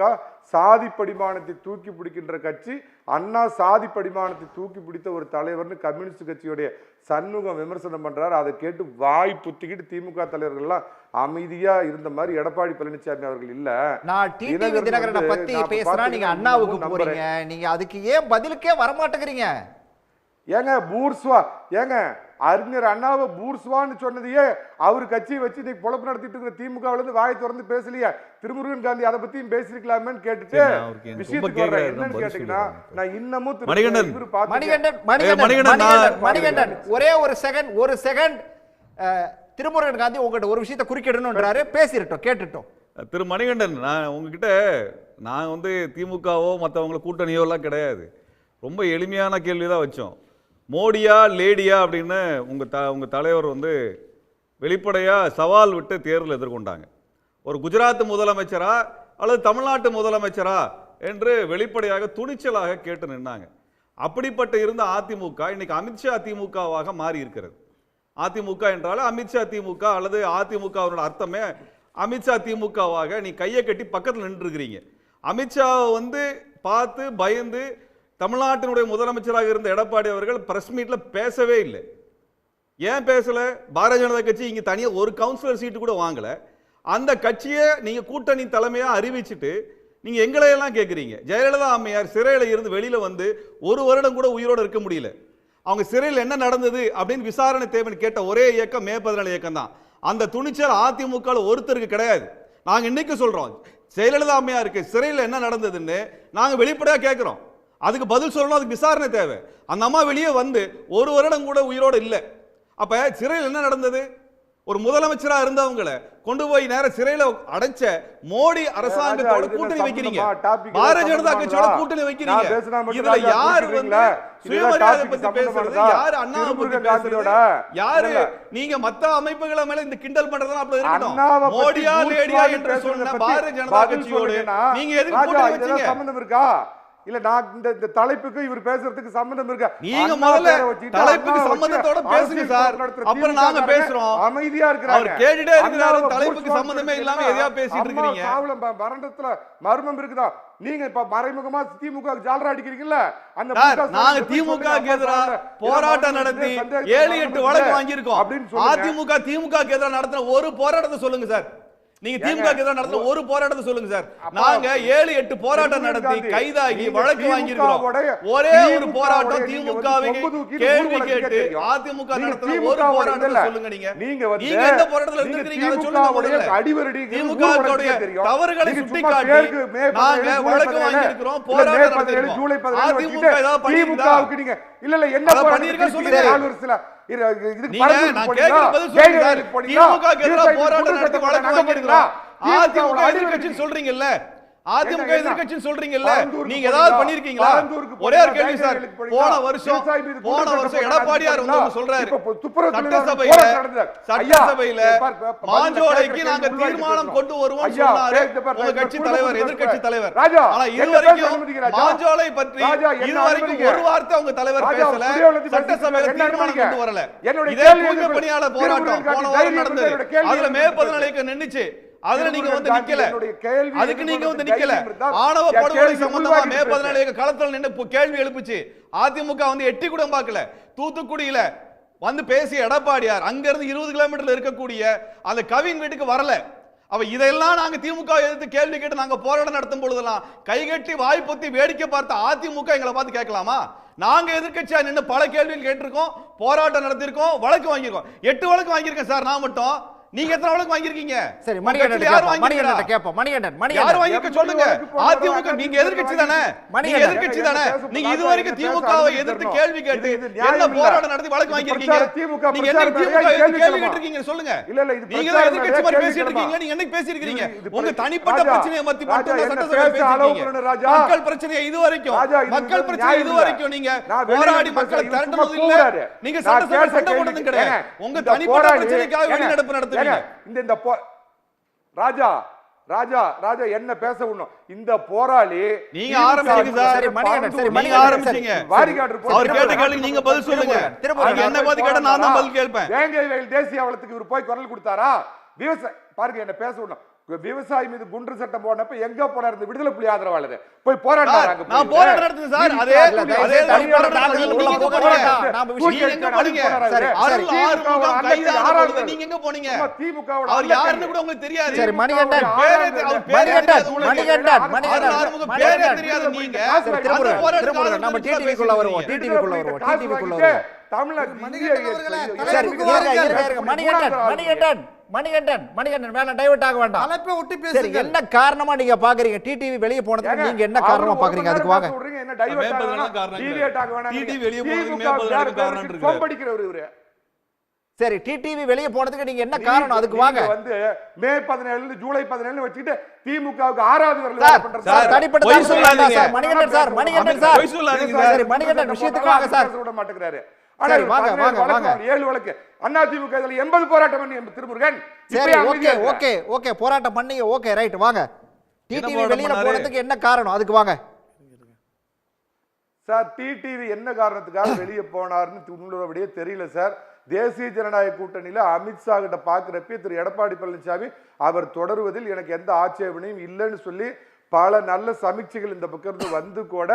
சாதி படிமானத்தை தூக்கி பிடிக்கின்ற கட்சி, அண்ணா சாதி படிமானத்தை தூக்கி பிடித்த ஒரு தலைவர்னு கம்யூனிஸ்ட் கட்சியுடைய சண்முகம் விமர்சனம் பண்றாரு. அதை கேட்டு வாய் புத்திக்கிட்டு திமுக தலைவர்கள்லாம் அமைதியா இருந்த மாதிரி எடப்பாடி பழனிசாமி அவர்கள் இல்ல. நான் டிடிவி தினகரனை பத்தி பேசுறா, நீங்க அண்ணாவுக்கு போறீங்க, நீங்க அதுக்கு ஏன் பதிலுக்கே வரமாட்டேங்கிறீங்க? ஏங்க பூர்ஸ்வா, ஏங்க அறிஞர் அண்ணாவை பூர்ஸ்வான்னு சொன்னதையே அவர் கட்சியை வச்சு இன்னைக்கு பொழப்பு நடத்திட்டு இருக்கிற திமுகவுல இருந்து வாயை திறந்து பேசலையா? திருமுருகன் காந்தி அதை பத்தியும் பேசிருக்கலாமேன்னு கேட்டுட்டு விஷயத்துக்கு வர்றேன். என்னன்னு கேட்டீங்கன்னா, நான் இன்னமும் மணிகண்டன் ஒரே ஒரு செகண்ட் திருமுருகன் காந்தி உங்ககிட்ட ஒரு விஷயத்தை குறுக்கிடணும்ன்றாரு. பேசிட்டோம், கேட்டுட்டோம். திரு மணிகண்டன், நான் உங்ககிட்ட நான் திமுகவோ மற்றவங்கள கூட்டணியோ எல்லாம் கிடையாது. ரொம்ப எளிமையான கேள்வி தான் வச்சோம். மோடியா லேடியா அப்படின்னு உங்கள் தலைவர் வெளிப்படையாக சவால் விட்டு தேர்தல் எதிர்கொண்டாங்க. ஒரு குஜராத் முதலமைச்சரா அல்லது தமிழ்நாட்டு முதலமைச்சரா என்று வெளிப்படையாக துணிச்சலாக கேட்டு நின்னாங்க. அப்படிப்பட்ட இருந்த அதிமுக இன்னைக்கு அமித்ஷா திமுகவாக மாறி இருக்கிறது. அதிமுக என்றால் அமித்ஷா திமுக அல்லது அதிமுகவோட அர்த்தமே அமித்ஷா திமுகவாக நீ கையை கட்டி பக்கத்தில் நின்றுருக்கிறீங்க. அமித்ஷாவை பார்த்து பயந்து தமிழ்நாட்டினுடைய முதலமைச்சராக இருந்த எடப்பாடி அவர்கள் பிரஸ் மீட்ல பேசவே இல்லை. ஏன் பேசல? பாரதிய ஜனதா கட்சி இங்க தனியாக ஒரு கவுன்சிலர் சீட்டு கூட வாங்கல. அந்த கட்சியை நீங்க கூட்டணி தலைமையா அறிவிச்சுட்டு நீங்க எங்களையெல்லாம் கேட்குறீங்க. ஜெயலலிதா அம்மையார் சிறையில இருந்து வெளியில ஒரு வருடம் கூட உயிரோடு இருக்க முடியல. அவங்க சிறையில் என்ன நடந்தது அப்படின்னு விசாரணை தேவைன்னு கேட்ட ஒரே இயக்கம் மே 17 இயக்கம் தான். அந்த துணிச்சல் அதிமுக ஒருத்தருக்கு கிடையாது. நாங்க இன்னைக்கு சொல்றோம், ஜெயலலிதா அம்மையாருக்கு சிறையில் என்ன நடந்ததுன்னு நாங்க வெளிப்படையா கேட்கிறோம். அதுக்கு பதில் சொல்லணும், அதுக்கு விசாரணை தேவை. அந்த அம்மா வெளியே ஒரு வருடம் கூட உயிரோடு இல்லை. அப்ப சிறையில் என்ன நடந்தது? ஒரு முதலமைச்சரா இருந்தவங்களை கொண்டு போய் நேர சிறையில அடைச்ச மோடி அரசாங்கத்தோட கூட்டணி வைக்கிறீங்க, பாரதிய ஜனதா கட்சியோட கூட்டணி வைக்கிறீங்க. இதுல யார் சுயமரியாதை பத்தி பேசுறது, யாரு அண்ணாவை பத்தி பேசுறது, யாரு நீங்க மத்த அமைப்புகளை மேல இந்த கிண்டல் பண்றதெல்லாம் அப்படி இருக்கணும். மோடியா லேடியா என்று சொன்ன பாரதிய ஜனதா கட்சியோட நீங்க எதுக்கு கூட்டணி வச்சீங்க? சம்பந்தம் இருக்கா? இல்ல நான் இந்த தலைப்புக்கு இவர் பேசுறதுக்கு சம்பந்தம் இருக்கா? நீங்க முதல்ல தலைப்புக்கு சம்பந்தத்தோட பேசுங்க சார், அப்புறம் நாங்க பேசுறோம். அமைதியா இருக்காரு, அவர் கேட்டுட்டே இருக்காரு. தலைப்புக்கு சம்பந்தமே இல்லாம எதையா பேசிட்டு இருக்கீங்க. சாவலம் மரணத்துல மர்மம் இருக்குதா? நீங்க இப்ப மறைமுகமா திமுக ஜாலரா அடிக்கிறீங்கல்ல. அந்த நாங்க திமுக எதிராக போராட்டம் நடத்தி 7-8 வழக்கு வாங்கி இருக்கோம். அதிமுக திமுக எதிராக நடத்தின ஒரு போராட்டத்தை சொல்லுங்க சார். நீங்க திமுக எதிராக நடத்தின ஒரு போராட்டத்தை சொல்லுங்க சார். நாங்க 7-8 போராட்டம் நடத்தி கைதாகி வழக்கு வாங்கி இருக்கோம். ஒரே ஒரு போராட்டம் திமுகவை கேள்வி கேட்டு அதிமுக நடத்தின ஒரு போராட்டத்தை சொல்லுங்க. நீங்க எந்த போராட்டத்துல இருந்திருக்கீங்க அதை சொல்லுங்க. அடிவரடி திமுக தவறுகளை சுட்டிக்காட்டி நாங்க வழக்கு வாங்கி இருக்கிறோம், போராட்டம் நடத்தி இருக்கோம். அதிமுக ஏதாவது பண்ணிருக்கீங்க? இல்ல இல்ல என்ன பண்ணிருக்க சொல்லுங்க. 4 வருஷத்துல அதிமுக எதிர்க்கட்சின்னு சொல்றீங்கல்ல, அதிமுக எதிர்க்கட்சின்னு சொல்றீங்கல்ல, நீங்க ஏதாவது பண்ணிருக்கீங்களா? ஒரே ஒரு கேள்வி சார். போன வருஷம் எடப்பாடியார் சொல்றாரு, சட்டசபையில மாஞ்சோலைக்கு நாங்க தீர்மானம் கொண்டு வருவோம் சொன்னாரு உங்க கட்சி தலைவர், எதிர்க்கட்சி தலைவர். ஆனா இதுவரைக்கும் மாஞ்சோலை பற்றி இதுவரைக்கும் ஒரு வார்த்தை உங்க தலைவர் பேசல, சட்டசபையில தீர்மானம் கொண்டு வரல. இதே தூய்மை பணியாளர் போராட்டம் போன வாரம் நடந்தது, அதுல மே 17 நின்னுச்சு. அதுல நீங்க நிக்கல, அதுக்கு நீங்க நிக்கல. ஆணவ படுகொலை சம்பந்தமா மே 17 களத்துல நின்று கேள்வி எழுப்புச்சு. அதிமுக எட்டி கூட பார்க்கல. தூத்துக்குடியில பேசிய எடப்பாடியார் அங்க இருந்து 20 கிலோமீட்டர்ல இருக்கக்கூடிய அந்த கவின் வீட்டுக்கு வரல. அவ இதெல்லாம் நாங்க திமுக எதிர்த்து கேள்வி கேட்டு நாங்க போராட்டம் நடத்தும் பொழுதெல்லாம் கைகட்டி வாய்ப்பொத்தி வேடிக்கை பார்த்த அதிமுக எங்களை பார்த்து கேட்கலாமா? நாங்க எதிர்க்கட்சியா நின்று பல கேள்விகள் கேட்டிருக்கோம், போராட்டம் நடத்திருக்கோம், வழக்கு வாங்கியிருக்கோம். 8 வழக்கு வாங்கியிருக்கேன் சார். நான் மட்டும் நீங்க எத்தனை வழக்கு வாங்கியிருக்கீங்க? சரி, உங்க கட்சியில யார் வாங்கியிருக்கா? மணிகண்டன் யார் வாங்கியிருக்க சொல்லுங்க. அதிமுக நீங்க எதிர்க்கட்சி தானே? நீங்க எதிர்க்கட்சி தானே? நீங்க இதுவரைக்கும் திமுகவை எதிர்த்து கேள்வி கேட்டு என்ன போராட்டம் நடத்தி வழக்கு வாங்கியிருக்கீங்க? நீங்க என்ன திமுக எதிர்த்து கேள்வி கேட்டிருக்கீங்க சொல்லுங்க. நீங்க தான் எதிர்க்கட்சி மாதிரி பேசிட்டு இருக்கீங்க. நீங்க என்னைக்கு பேசியிருக்கீங்க? உங்க தனிப்பட்ட பிரச்சனையை பத்தி மட்டும் தான் சட்டசபை பேசியிருக்கீங்க. மக்கள் பிரச்சனையை மக்கள் பிரச்சனை இதுவரைக்கும் நீங்க போராடி மக்களை திரட்டணும் இல்ல, நீங்க சட்டசபை சண்டை போட்டதும் கிடையாது. உங்க தனிப்பட்ட பிரச்சனைக்காக வெளிநடப்பு நடத்துவீங்க. இந்த ராஜா ராஜா ராஜா என்ன பேச விடணும். இந்த போராளி நீங்க ஆரம்பிச்சீங்க சார். சரி, மணிகண்டன், சரி, நீங்க ஆரம்பிச்சீங்க. அவர் கேட்ட கேள்விக்கு நீங்க பதில் சொல்லுங்க. நீங்க என்ன பத்தி கேட்டா நான் தான் பதில் கேட்பேன். வேங்கை வயல் தேசிய அவலத்துக்கு இவர் போய் குரல் கொடுத்தாரா? விவசாய பாருங்க, என்ன பேச விடணும். விவசாயி மீது குண்டு சட்டம் போனப்ப எங்க போனார் இந்த விடுதலை புலி ஆதரவாளர்? போய் போராடுறாங்க. நான் போராட்டம் நடத்துறேன் சார். அதே நீங்க எங்க போனீங்க? திமுக அவர் யாருன்னு கூட உங்களுக்கு தெரியாது. சரி, மணிகண்டன் பேரே தெரியாது. நீங்க நம்ம டிடிவிக்குள்ள வருவோம். மணிகண்டன் வேணா டைவர்ட் ஆக வேண்டாம். தலைப்பை ஒட்டி சரி, பேசுங்க. என்ன காரணமா நீங்க பாக்குறீங்க டிடிவி வெளிய போனதுக்கு? நீங்க என்ன காரணமா பாக்குறீங்க? அதுக்கு வாங்க. என்ன டைவர்ட் ஆக வேணாம், டீவியேட் ஆக வேணாம். டிடிவி வெளிய போறதுக்கு மேம்படுறதுக்கு காரணம் இருக்கு. கொம்படிக்கிறவர் இவரு. சரி, டிடிவி வெளிய போனதுக்கு நீங்க என்ன காரணம்? அதுக்கு வாங்க. வந்து மே 17 ஜூலை 17 வச்சிட்டு திமுகவுக்கு 6வது வரல பண்றது சார். தனிப்பட்ட பொய் சொல்லாதீங்க சார். மணிகண்டன் சார். பொய் சொல்லாதீங்க சார். சரி, மணிகண்டன் விஷயத்துக்கு வாங்க சார். விட மாட்டேங்கிறாரு. சரி, வாங்க வாங்க வாங்க. 7 வழக்கு அண்ணா திமுக இதுல 80 போராட்டம் பண்ணி திருமுருகன். சரி, ஓகே போராட்டம் பண்ணீங்க. ஓகே, ரைட், வாங்க. டிடிவி வெளியில போனதுக்கு என்ன காரணம்? அதுக்கு வாங்க சார். டிடிவி என்ன காரணத்துக்காக வெளியே போனார்னு உள்ளபடியே தெரியல சார். தேசிய ஜனநாயக கூட்டணியில அமித்ஷா கிட்ட பாக்குறப்ப திரு எடப்பாடி பழனிசாமி அவர் தொடருவதில் எனக்கு எந்த ஆட்சேபனையும் இல்லைன்னு சொல்லி பல நல்ல சமீட்சைகள் இந்த பக்கம் இருந்து வந்து கூட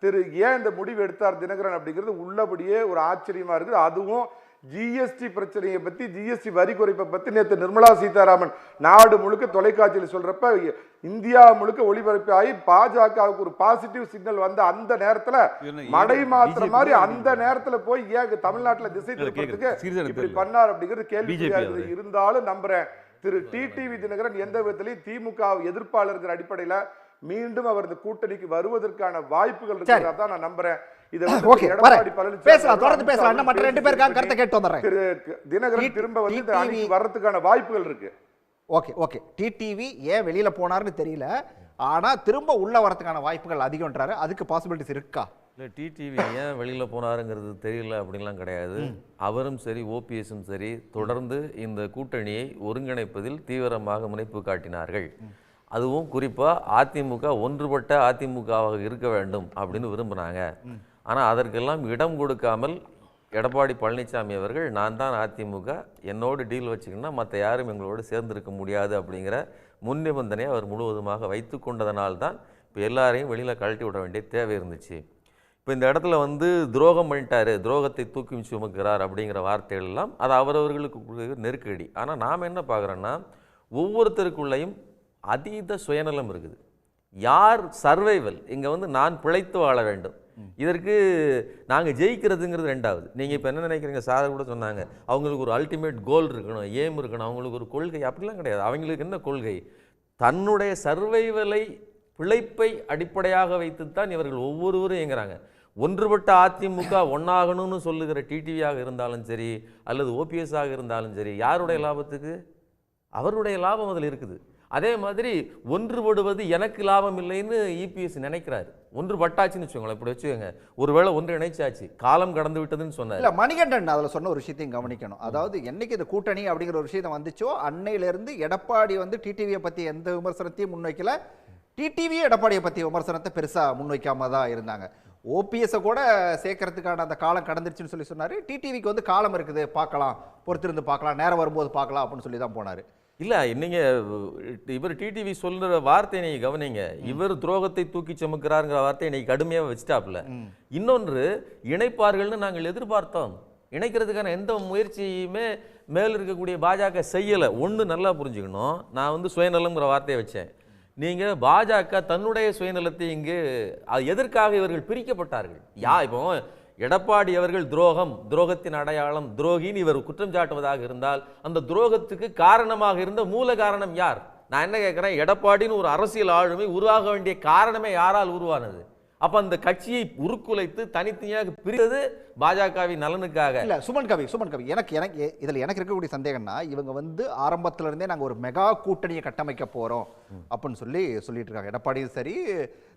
திரு ஏன் இந்த முடிவு எடுத்தார் தினகரன் அப்படிங்கிறது உள்ளபடியே ஒரு ஆச்சரியமா இருக்குது. அதுவும் ஜிஎஸ்டி பிரச்சனையை பத்தி, ஜிஎஸ்டி வரி குறைப்பை பத்தி நேற்று நிர்மலா சீதாராமன் நாடு முழுக்க தொலைக்காட்சியில் சொல்றப்ப இந்தியா முழுக்க ஒளிபரப்பு ஆகி பாஜகவுக்கு ஒரு பாசிட்டிவ் சிக்னல் வந்த அந்த நேரத்துல மடை மாத்திர மாதிரி அந்த நேரத்துல போய் ஏன் தமிழ்நாட்டுல திசை திருப்பறதுக்கு இப்படி பண்ணார் அப்படிங்கிறது கேள்வியா இருந்தாலும் நம்புறேன் திரு டிடிவி தினகரன் எந்த விதத்திலையும் திமுக எதிர்ப்பாளர்கள் அடிப்படையில மீண்டும் அவர் இந்த கூட்டணிக்கு வருவதற்கான வாய்ப்புகள் இருக்கிறதா நான் நம்புறேன். இத எடப்பாடி பேசலாம், தொடர்ந்து பேசலாம். அண்ணா மற்ற ரெண்டு பேருக்காக கருத்தை கேட்டு வந்துறேன். தினகரன் திரும்ப வந்து இந்த அணிக்கு வர்றதுக்கான வாய்ப்புகள் இருக்கு. ஓகே டிடிவி ஏன் வெளியில போனார்னு தெரியல, ஆனா திரும்ப உள்ள வரதுக்கான வாய்ப்புகள் அதிகம்ன்றாரு. அதுக்கு பாசிபிலிட்டிஸ் இருக்கா? இல்லை, டிடிவி ஏன் வெளியில் போனாருங்கிறது தெரியல அப்படின்லாம் கிடையாது. அவரும் சரி, ஓபிஎஸும் சரி, தொடர்ந்து இந்த கூட்டணியை ஒருங்கிணைப்பதில் தீவிரமாக முனைப்பு காட்டினார்கள். அதுவும் குறிப்பாக அதிமுக ஒன்றுபட்ட அதிமுகவாக இருக்க வேண்டும் அப்படின்னு விரும்பினாங்க. ஆனால் அதற்கெல்லாம் இடம் கொடுக்காமல் எடப்பாடி பழனிசாமி அவர்கள் நான் தான் அதிமுக, என்னோடு டீல் வச்சுக்கின்னா மற்ற யாரும் எங்களோடு சேர்ந்திருக்க முடியாது அப்படிங்கிற முன் நிபந்தனையை அவர் முழுவதுமாக வைத்து கொண்டதனால்தான் இப்போ எல்லாரையும் வெளியில் கழட்டி விட வேண்டிய தேவை இருந்துச்சு. இப்போ இந்த இடத்துல வந்து துரோகம் பண்ணிட்டாரு, துரோகத்தை தூக்கி சுமக்கிறார் அப்படிங்கிற வார்த்தைகள் எல்லாம் அது அவரவர்களுக்கு நெருக்கடி. ஆனால் நாம் என்ன பார்க்குறோன்னா, ஒவ்வொருத்தருக்குள்ளேயும் அதீத சுயநலம் இருக்குது. யார் சர்வைவல், இங்கே வந்து நான் பிழைத்து வாழ வேண்டும், இதற்கு நாங்கள் ஜெயிக்கிறதுங்கிறது ரெண்டாவது. நீங்கள் இப்போ என்ன நினைக்கிறீங்க? சார் கூட சொன்னாங்க அவங்களுக்கு ஒரு அல்டிமேட் கோல் இருக்கணும், ஏம் இருக்கணும், அவங்களுக்கு ஒரு கொள்கை. அப்படிலாம் கிடையாது. அவங்களுக்கு என்ன கொள்கை? தன்னுடைய சர்வைவலை, பிழைப்பை அடிப்படையாக வைத்துத்தான் இவர்கள் ஒவ்வொருவரும் இயங்குறாங்க. ஒன்றுபட்ட அதிமுக ஒன்னாகணும்னு சொல்லுகிற டிடிவியாக இருந்தாலும் சரி, அல்லது ஓபிஎஸ்ஸாக இருந்தாலும் சரி, யாருடைய லாபத்துக்கு? அவருடைய லாபம் அதில் இருக்குது. அதே மாதிரி ஒன்றுபடுவது எனக்கு லாபம் இல்லைன்னு இபிஎஸ் நினைக்கிறாரு. ஒன்றுபட்டாச்சுன்னு வச்சுக்கோங்களேன், இப்படி வச்சுக்கோங்க, ஒருவேளை ஒன்று இணைச்சாச்சு, காலம் கடந்து விட்டதுன்னு சொன்னார். இல்லை, மணிகண்டன் அதில் சொன்ன ஒரு விஷயத்தையும் கவனிக்கணும். அதாவது என்னைக்கு இந்த கூட்டணி அப்படிங்கிற ஒரு விஷயத்தை வந்துச்சோ அன்னையிலிருந்து எடப்பாடி வந்து டிடிவியை பற்றி எந்த விமர்சனத்தையும் முன்வைக்கல, டிடிவி எடப்பாடியை பற்றி விமர்சனத்தை பெருசாக முன்வைக்காம தான் இருந்தாங்க. ஓபிஎஸ்ஸை கூட சேர்க்கறதுக்கான அந்த காலம் கடந்துருச்சுன்னு சொல்லி சொன்னார். டிடிவிக்கு வந்து காலம் இருக்குது, பார்க்கலாம், பொறுத்திருந்து பார்க்கலாம், நேரம் வரும்போது பார்க்கலாம் அப்படின்னு சொல்லி தான் போனார். இல்லை, நீங்கள் இவர் டிடிவி சொல்கிற வார்த்தையை நீங்கள் கவனிங்க. இவர் துரோகத்தை தூக்கி சுமக்கிறாருங்கிற வார்த்தையை இன்னைக்கு கடுமையாக வச்சுட்டாப்புல. இன்னொன்று, இணைப்பார்கள்னு நாங்கள் எதிர்பார்த்தோம். இணைக்கிறதுக்கான எந்த முயற்சியுமே மேல் இருக்கக்கூடிய பாஜக செய்யலை. ஒன்று நல்லா புரிஞ்சுக்கணும், நான் வந்து சுயநலம்ங்கிற வார்த்தையை வச்சேன். நீங்கள் பாஜக தன்னுடைய சுயநலத்தை இங்கு எதற்காக இவர்கள் பிரிக்கப்பட்டார்கள்? இப்போ எடப்பாடி அவர்கள் துரோகத்தின் அடையாளம், துரோகின்னு இவர் குற்றம் சாட்டுவதாக இருந்தால் அந்த துரோகத்துக்கு காரணமாக இருந்த மூல காரணம் யார்? நான் என்ன கேட்கிறேன், எடப்பாடின்னு ஒரு அரசியல் ஆளுமை உருவாக வேண்டிய காரணமே யாரால் உருவானது? அப்ப அந்த கட்சியை உருக்குலைத்து தனித்தனியாக பிரித்தது பாஜகவின் நலனுக்காக இல்ல. சுமன் கவி எனக்கு இதுல எனக்கு இருக்கக்கூடிய சந்தேகம்னா, இவங்க வந்து ஆரம்பத்துல இருந்தே நாங்க ஒரு மெகா கூட்டணியை கட்டமைக்க போறோம் அப்படின்னு சொல்லிட்டு இருக்காங்க. எடப்பாடியும் சரி,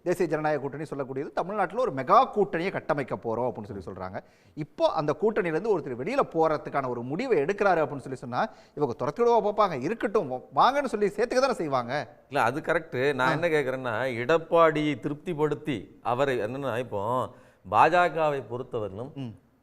தேசிய ஜனநாயக கூட்டணி சொல்லக்கூடியது தமிழ்நாட்டில் ஒரு மெகா கூட்டணியை கட்டமைக்க போறோம் அப்படின்னு சொல்றாங்க. இப்போ அந்த கூட்டணியில இருந்து ஒருத்தர் வெளியில போறதுக்கான ஒரு முடிவை எடுக்கிறாரு அப்படின்னு சொன்னா இவங்க துரத்திடுவா பார்ப்பாங்க. இருக்கட்டும் வாங்கன்னு சொல்லி சேர்த்துக்க தானே செய்வாங்க. இல்ல, அது கரெக்ட். நான் என்ன கேட்கிறேன்னா, எடப்பாடியை திருப்திப்படுத்தி அவரை என்னன்னா, இப்போ பாஜகவை பொறுத்தவரையிலும்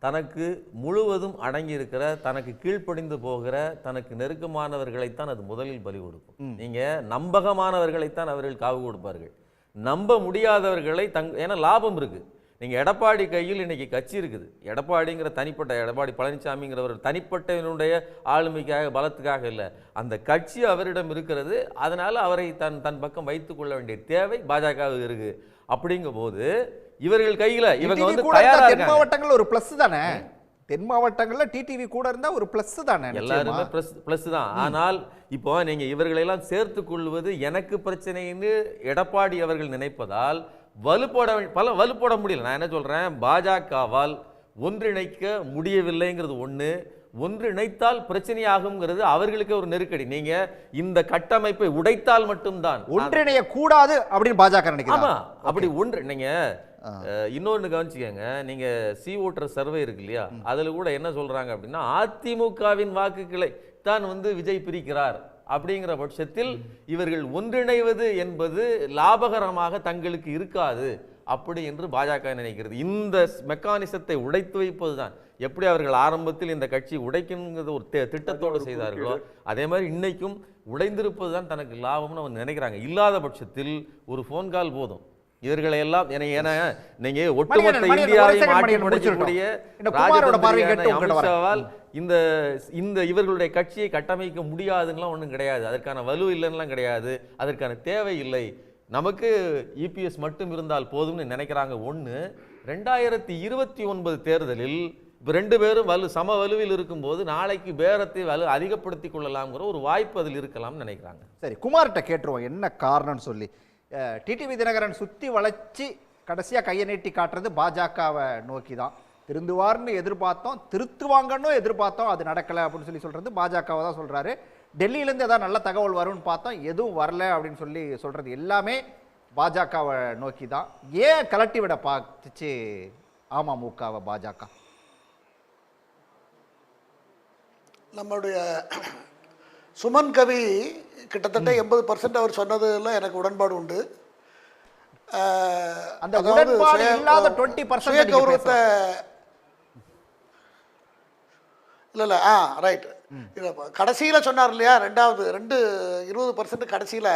தனக்கு முழுவதும் அடங்கி இருக்கிற, தனக்கு கீழ்ப்படிந்து போகிற, தனக்கு நெருக்கமானவர்களைத்தான் அது முதலில் பலி கொடுக்கும். நீங்க நம்பகமானவர்களைத்தான் அவர்கள் காவு கொடுப்பார்கள். நம்ப முடியாதவர்களை ஏன்னா லாபம் இருக்கு. நீங்க எடப்பாடி கையில் இன்னைக்கு கட்சி இருக்குது. எடப்பாடிங்கிற தனிப்பட்ட எடப்பாடி பழனிசாமிங்கிறவர் தனிப்பட்டவனுடைய ஆளுமைக்காக பலத்துக்காக இல்லை, அந்த கட்சி அவரிடம் இருக்கிறது. அதனால அவரை தன் பக்கம் வைத்துக் கொள்ள வேண்டிய தேவை பாஜக இருக்கு. அப்படிங்கும் போது இவர்கள் கையில இவங்க வந்து தயாரா இருக்காங்க. தென் மாவட்டங்கள் ஒரு பிளஸ் தானே, தென் மாவட்டங்கள்ல டிடிவி கூட இருந்தா ஒரு பிளஸ் தானே, எல்லாருமே பிளஸ் தான். ஆனால் இப்போ நீங்க இவர்களெல்லாம் சேர்த்துக் கொள்வது எனக்கு பிரச்சனைன்னு எடப்பாடி அவர்கள் நினைப்பதால் வலுப்போட முடியல. நான் என்ன சொல்றேன், பாஜகவால் ஒன்றிணைக்க முடியவில்லைங்கிறது ஒண்ணு, ஒன்றிணைத்தால் பிரச்சனையாகுங்கிறது அவர்களுக்கு ஒரு நெருக்கடி. நீங்க இந்த கட்டமைப்பை உடைத்தால் மட்டும்தான் ஒன்றிணைய கூடாது அப்படின்னு பாஜக நினைக்கிறாங்க. ஆமா, அப்படி நீங்க இன்னொன்னு கவனிச்சுக்கங்க, நீங்க சி ஓட்டர் சர்வே இருக்கு இல்லையா, அதுல கூட என்ன சொல்றாங்க அப்படின்னா, அதிமுகவின் வாக்குகளை தான் வந்து விஜய் பிரிக்கிறார். அப்படிங்கிற பட்சத்தில் இவர்கள் ஒன்றிணைவது என்பது லாபகரமாக தங்களுக்கு இருக்காது அப்படி என்று பாஜக நினைக்கிறது. இந்த மெக்கானிசத்தை உடைத்து வைப்பதுதான். எப்படி அவர்கள் ஆரம்பத்தில் இந்த கட்சி உடைக்குங்கிறது ஒரு திட்டத்தோடு செய்தார்களோ, அதே மாதிரி இன்னைக்கும் உடைந்திருப்பது தான் தனக்கு லாபம்னு அவங்க நினைக்கிறாங்க. இல்லாத பட்சத்தில் ஒரு ஃபோன் கால் போதும் இவர்களை எல்லாம். நீங்க ஒட்டுமொத்த இந்தியாவை மாற்றிக்கூடிய அமித்ஷாவால் இந்த இவர்களுடைய கட்சியை கட்டமைக்க முடியாதுன்னா ஒன்றும் கிடையாது. அதற்கான வலு இல்லைன்னா கிடையாது, அதற்கான தேவை இல்லை. நமக்கு இபிஎஸ் மட்டும் இருந்தால் போதும்னு நினைக்கிறாங்க. ஒன்று, 2029 தேர்தலில் இப்போ ரெண்டு பேரும் சம வலுவில் இருக்கும்போது நாளைக்கு பேரத்தை அதிகப்படுத்திக் கொள்ளலாம்ங்கிற ஒரு வாய்ப்பு அதில் இருக்கலாம்னு நினைக்கிறாங்க. சரி, குமார்கிட்ட கேட்டுருவோம் என்ன காரணம்னு சொல்லி. டிடிவி தினகரன் சுற்றி வளைச்சி கடைசியாக கையை நீட்டி காட்டுறது பாஜகவை நோக்கி தான். திருந்துவார்னு எதிர்பார்த்தோம், திருத்துவாங்கன்னு எதிர்பார்த்தோம், அது நடக்கலை அப்படின்னு சொல்றது பாஜகவை தான் சொல்றாரு. டெல்லியிலேருந்து ஏதாவது நல்ல தகவல் வரும்னு பார்த்தோம், எதுவும் வரல அப்படின்னு சொல்றது எல்லாமே பாஜகவை நோக்கி தான். ஏன் கலட்டி விட பார்த்துச்சு அமமுகவை பாஜக? நம்மளுடைய சுமன் கவி கிட்டத்தட்ட 80% அவர் சொன்னதுல எனக்கு உடன்பாடு உண்டு. அந்த உடன்பாடு இல்லாத 20% கௌரவத்தை இல்ல ரைட். கடைசியில் சொன்னார் இல்லையா, 20% கடைசியில்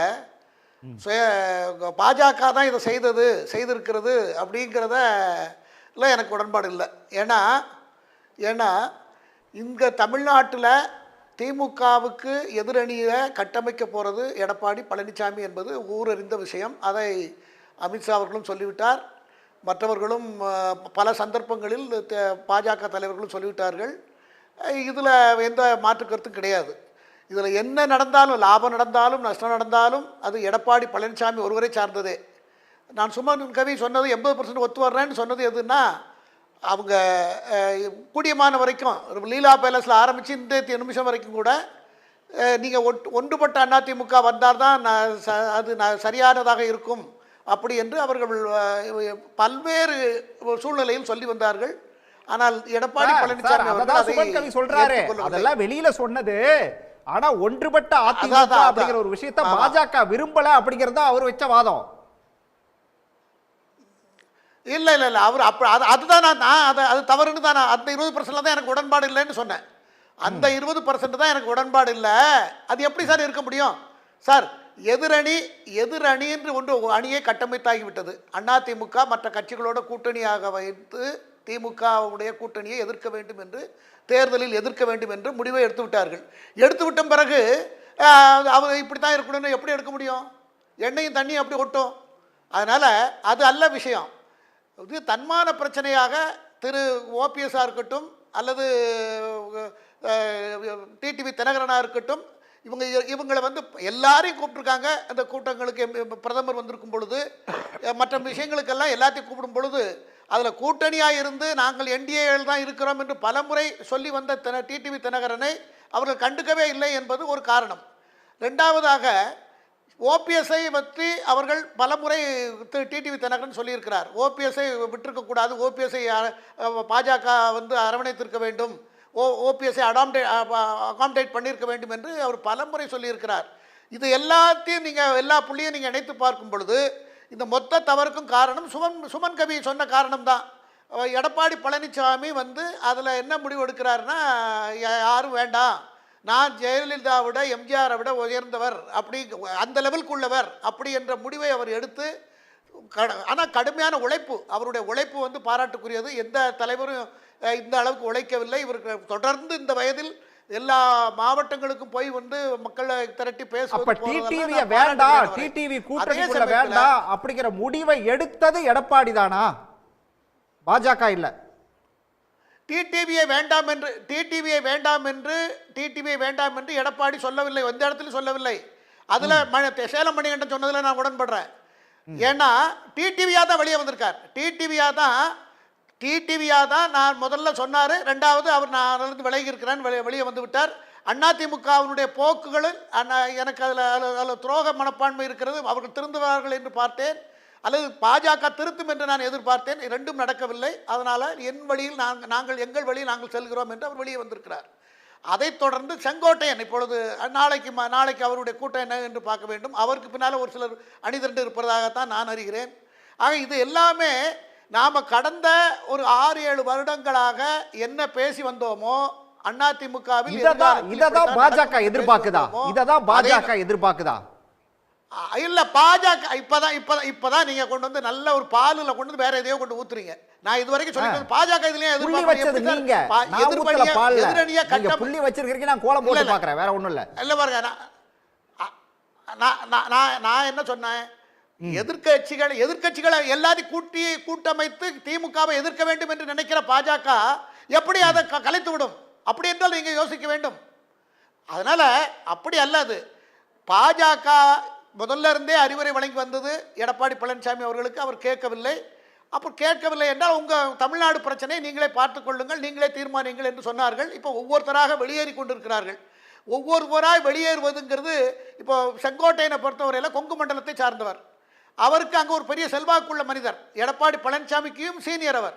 பாஜக தான் இதை செய்திருக்கிறது அப்படிங்கிறத எனக்கு உடன்பாடு இல்லை. ஏன்னா இங்கே தமிழ்நாட்டில் திமுகவுக்கு எதிரணியை கட்டமைக்க போகிறது எடப்பாடி பழனிசாமி என்பது ஊரறிந்த விஷயம். அதை அமித்ஷா அவர்களும் சொல்லிவிட்டார், மற்றவர்களும் பல சந்தர்ப்பங்களில் பாஜக தலைவர்களும் சொல்லிவிட்டார்கள். இதில் எந்த மாற்று கருத்தும் கிடையாது. இதில் என்ன நடந்தாலும், லாபம் நடந்தாலும் நஷ்டம் நடந்தாலும் அது எடப்பாடி பழனிசாமி ஒருவரை சார்ந்ததே. நான் சுமன் கவி சொன்னது 80% ஒத்து வர்றேன்னு சொன்னது எதுன்னா, அவங்க கூடியமான வரைக்கும் லீலா பேலஸில் ஆரம்பித்து இந்த நிமிஷம் வரைக்கும் கூட நீங்கள் ஒன்றுபட்ட அதிமுக வந்தால் தான் அது சரியானதாக இருக்கும் அப்படி என்று அவர்கள் பல்வேறு சூழ்நிலையில் சொல்லி வந்தார்கள். ஆனால் எடப்பாடி பழனிசாமி சொல்றாரு அதெல்லாம் வெளியில சொன்னது, ஆனா ஒன்றுபட்ட அதிமுக அப்படிங்கிற ஒரு விஷயத்தை பாஜக விரும்பல அப்படிங்கறத அவர் வச்ச வாதம். இல்லை அவர் அதுதான் அது தவறுன்னு தான். அந்த 20% தான் எனக்கு உடன்பாடு இல்லைன்னு சொன்னேன். அந்த 20% தான் எனக்கு உடன்பாடு இல்லை. அது எப்படி சார் இருக்க முடியும் சார்? எதிரணி என்று ஒன்று அணியை கட்டமைத்தாகிவிட்டது. அதிமுக மற்ற கட்சிகளோட கூட்டணியாக வைத்து திமுகவுடைய கூட்டணியை எதிர்க்க வேண்டும் என்று, தேர்தலில் எதிர்க்க வேண்டும் என்று முடிவை எடுத்து விட்டார்கள். எடுத்து விட்ட பிறகு அவர் இப்படி தான் இருக்கணும்னு எப்படி எடுக்க முடியும்? எண்ணெயும் தண்ணியும் அப்படி ஒட்டும். அதனால் அது அல்ல விஷயம். இது தன்மான பிரச்சனையாக திரு ஓபிஎஸ்ஸாக இருக்கட்டும் அல்லது டிடிவி தினகரனாக இருக்கட்டும், இவங்களை வந்து எல்லாரையும் கூப்பிட்டுருக்காங்க. அந்த கூட்டங்களுக்கு பிரதமர் வந்திருக்கும் பொழுது, மற்ற விஷயங்களுக்கெல்லாம் எல்லாத்தையும் கூப்பிடும் பொழுது, அதில் கூட்டணியாக இருந்து நாங்கள் என்டிஏவில் தான் இருக்கிறோம் என்று பலமுறை சொல்லி வந்த டிடிவி தினகரனை அவர்கள் கண்டுக்கவே இல்லை என்பது ஒரு காரணம். ரெண்டாவதாக ஓபிஎஸ்ஐ பற்றி அவர்கள் பலமுறை டிடிவி தினகரன் சொல்லியிருக்கிறார். ஓபிஎஸ்ஐ விட்டிருக்கக்கூடாது, ஓபிஎஸ்ஐ பாஜக வந்து அரவணைத்திருக்க வேண்டும், ஓபிஎஸ்ஐ அகாமடேட் பண்ணியிருக்க வேண்டும் என்று அவர் பலமுறை சொல்லியிருக்கிறார். இது எல்லாத்தையும் நீங்கள் எல்லா புள்ளியும் நீங்கள் இணைத்து பார்க்கும் பொழுது இந்த மொத்த தவறுக்கும் காரணம் சுமன் கவி சொன்ன காரணம்தான். எடப்பாடி பழனிசாமி வந்து அதில் என்ன முடிவு எடுக்கிறாருன்னா, யாரும் வேண்டாம், நான் ஜெயலலிதாவோட எம்ஜிஆரை விட உயர்ந்தவர், அப்படி அந்த லெவலுக்கு உள்ளவர் அப்படி என்ற முடிவை அவர் எடுத்து, ஆனால் கடுமையான உழைப்பு, அவருடைய உழைப்பு வந்து பாராட்டுக்குரியது. எந்த தலைவரும் இந்த அளவுக்கு உழைக்கவில்லை. இவருக்கு தொடர்ந்து இந்த வயதில் எல்லா மாவட்டங்களுக்கும் போய் வந்து மக்களை திரட்டி பேசுவது அப்படிங்கிற முடிவை எடுத்தது எடப்பாடி தானா, பாஜக இல்ல. டிடிவியை வேண்டாம் என்று எடப்பாடி சொல்லவில்லை, எந்த இடத்துலையும் சொல்லவில்லை. அதுல சேலம் மணிகண்டன் சொன்னதுல நான் உடன்படுறேன். ஏன்னா டிடிவியா தான் வெளியே வந்திருக்கார். டிடிவியா தான் நான் முதல்ல சொன்னார். ரெண்டாவது அவர் நான் விலகி இருக்கிறேன், வெளியே வந்து விட்டார். அதிமுகவினுடைய போக்குகளில் எனக்கு அதில் துரோக மனப்பான்மை இருக்கிறது. அவர்கள் திருந்துவார்கள் என்று பார்த்தேன், அல்லது பாஜக திருத்தும் என்று நான் எதிர்பார்த்தேன். இரண்டும் நடக்கவில்லை. அதனால் என் வழியில் எங்கள் வழியில் நாங்கள் செல்கிறோம் என்று அவர் வெளியே வந்திருக்கிறார். அதைத் தொடர்ந்து செங்கோட்டையன் இப்பொழுது நாளைக்கு அவருடைய கூட்டம் என்ன என்று பார்க்க வேண்டும். அவருக்கு பின்னால் ஒரு சிலர் அணிதிரண்டு இருப்பதாகத்தான் நான் அறிகிறேன். ஆக இது எல்லாமே நாம் கடந்த ஒரு 6-7 வருடங்களாக என்ன பேசி வந்தோமோ, அதிமுகவில் பாஜக எதிர்பார்க்குதா? இல்ல, பாஜக இப்பதான் நீங்க கொண்டு வந்து நல்ல ஒரு பாலுல கொண்டு வந்து வேற எதையோ கொண்டு ஊத்துறீங்க. நான் இதுவரைக்கும் சொல்லிட்டேன், பாஜக இதுலயே புள்ளி வச்சிருக்கீங்க, நான் கோலம் போட்டு பார்க்கறேன், வேற ஒண்ணும் இல்ல. இல்ல பாருங்க, நான் என்ன சொன்னேன், எதிர்க்கட்சிகளை எல்லாத்தையும் கூட்டமைத்து திமுகவை எதிர்க்க வேண்டும் என்று நினைக்கிற பாஜக எப்படி அதை கலைத்து விடும்? அப்படி என்றால் நீங்க யோசிக்க வேண்டும். அதனால அப்படி அல்லது பாஜக முதல்ல இருந்தே அறிவுரை வழங்கி வந்தது எடப்பாடி பழனிசாமி அவர்களுக்கு. அவர் கேட்கவில்லை. அப்போ கேட்கவில்லை என்றால் உங்கள் தமிழ்நாடு பிரச்சனை நீங்களே பார்த்துக் கொள்ளுங்கள், நீங்களே தீர்மானிங்கள் என்று சொன்னார்கள். இப்போ ஒவ்வொருத்தராக வெளியேறி கொண்டிருக்கிறார்கள். ஒவ்வொருவராய் வெளியேறுவதுங்கிறது, இப்போ செங்கோட்டையனை பொறுத்தவரையில் கொங்கு மண்டலத்தை சார்ந்தவர். அவருக்கு அங்கே ஒரு பெரிய செல்வாக்குள்ள மனிதர். எடப்பாடி பழனிசாமிக்கும் சீனியர் அவர்.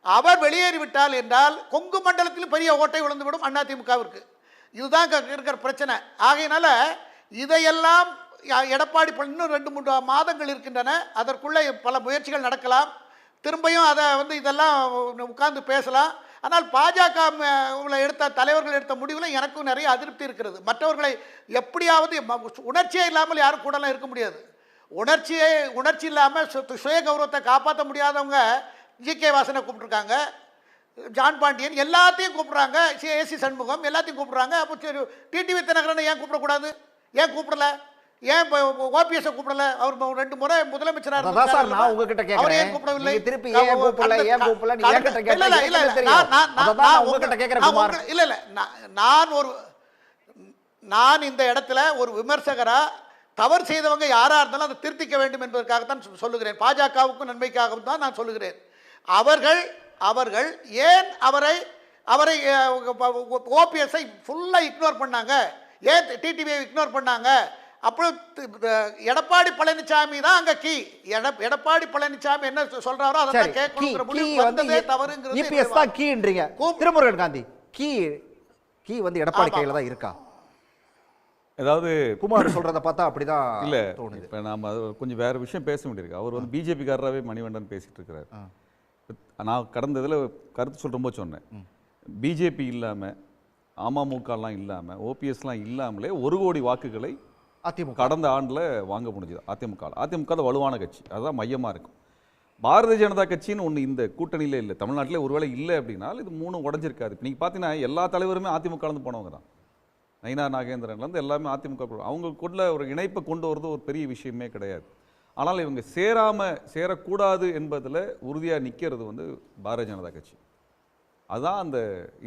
அவர் வெளியேறிவிட்டால் என்றால் கொங்கு மண்டலத்திலும் பெரிய ஓட்டை விழுந்துவிடும் அதிமுகவிற்கு. இதுதான் இருக்கிற பிரச்சனை. ஆகையினால இதையெல்லாம் எடப்பாடி இன்னும் 2-3 மாதங்கள் இருக்கின்றன. அதற்குள்ளே பல முயற்சிகள் நடக்கலாம். திரும்பியும் அதை வந்து இதெல்லாம் உட்கார்ந்து பேசலாம். ஆனால் பாஜக தலைவர்கள் எடுத்த முடிவில் எனக்கும் நிறைய அதிருப்தி இருக்கிறது. மற்றவர்களை எப்படியாவது உணர்ச்சியே இல்லாமல் யாரும் கூடலாம் இருக்க முடியாது. உணர்ச்சி இல்லாமல் சுய கௌரவத்தை காப்பாற்ற முடியாதவங்க ஜி.கே. வாசனை கூப்பிட்டுருக்காங்க, ஜான் பாண்டியன் எல்லாத்தையும் கூப்பிட்றாங்க, ஏசி சண்முகம் எல்லாத்தையும் கூப்பிட்றாங்க. அப்போ டிடிவி தினகரனை ஏன் கூப்பிடக்கூடாது? ஏன் கூப்பிடல? ஏன் ஓபிஎஸ் கூப்பிடல? அவர் 2 முறை முதலமைச்சராக இருந்தார். நான் உங்ககிட்ட கேக்குறேன், ஏன் கூப்பிடவில்லை? திருப்பி ஏன் கூப்பிடல? ஏன் கூப்பிடல? நீ என்கிட்ட கேட்டீங்க. இல்ல நான் உங்ககிட்ட கேக்குறேன் குமார். இல்ல நான் இந்த இடத்துல ஒரு விமர்சகரா தவறு செய்தவங்க யாரா இருந்தாலும் அதை திருத்திக்க வேண்டும் என்பதற்காகத்தான் சொல்லுகிறேன். பாஜகவுக்கும் நன்மைக்காகவும் தான் நான் சொல்லுகிறேன். அவர்கள் ஏன் அவரை ஓபிஎஸ்ஐ ஃபுல்லாக இக்னோர் பண்ணாங்க, ஏன் டிடிவியை இக்னோர் பண்ணாங்க? அப்புறம் எடப்பாடி பழனிசாமி தான் அங்க கீ. எடப்பாடி பழனிசாமி என்ன சொல்றாரோ அதை கேட்கணுங்கிற முடிவு வந்ததே தவறுங்கிறது. இபிஎஸ் தான் கீன்றீங்க. திருமுருகன் காந்தி கீ வந்து எடப்பாடி கையில தான் இருக்கா? அதாவது குமார் சொல்றத பார்த்தா அப்படிதான் இல்ல தோணுது. இப்போ நாம கொஞ்சம் வேற விஷயம் பேச வேண்டியிருக்கு. அவர் வந்து பிஜேபிக்காரராகவே மணிவண்ணன் பேசிட்டு இருக்கிறார். நான் கடந்த இதில் கருத்து சொல்கிறப்போ சொன்னேன், பிஜேபி இல்லாமல் அமமுகலாம் இல்லாமல் ஓபிஎஸ்லாம் இல்லாமலே 1 கோடி வாக்குகளை அதிமுக கடந்த ஆண்டில் வாங்க முடிஞ்சது. அதிமுக தான் வலுவான கட்சி, அதுதான் மையமாக இருக்கும். பாரதிய ஜனதா கட்சின்னு ஒன்று இந்த கூட்டணியிலே இல்லை, தமிழ்நாட்டிலே ஒருவேளை இல்லை அப்படின்னா இது 3 உடஞ்சிருக்காது. இப்போ நீங்கள் பார்த்தீங்கன்னா எல்லா தலைவருமே அதிமுகலேருந்து போனவங்க தான். நயினா நாகேந்திரன்லேருந்து எல்லாமே அதிமுக. அவங்களுக்குள்ள ஒரு இணைப்பை கொண்டு வரது ஒரு பெரிய விஷயமே கிடையாது. ஆனால் இவங்க சேரக்கூடாது என்பதில் உறுதியாக நிற்கிறது வந்து பாரதிய ஜனதா கட்சி. அதுதான் அந்த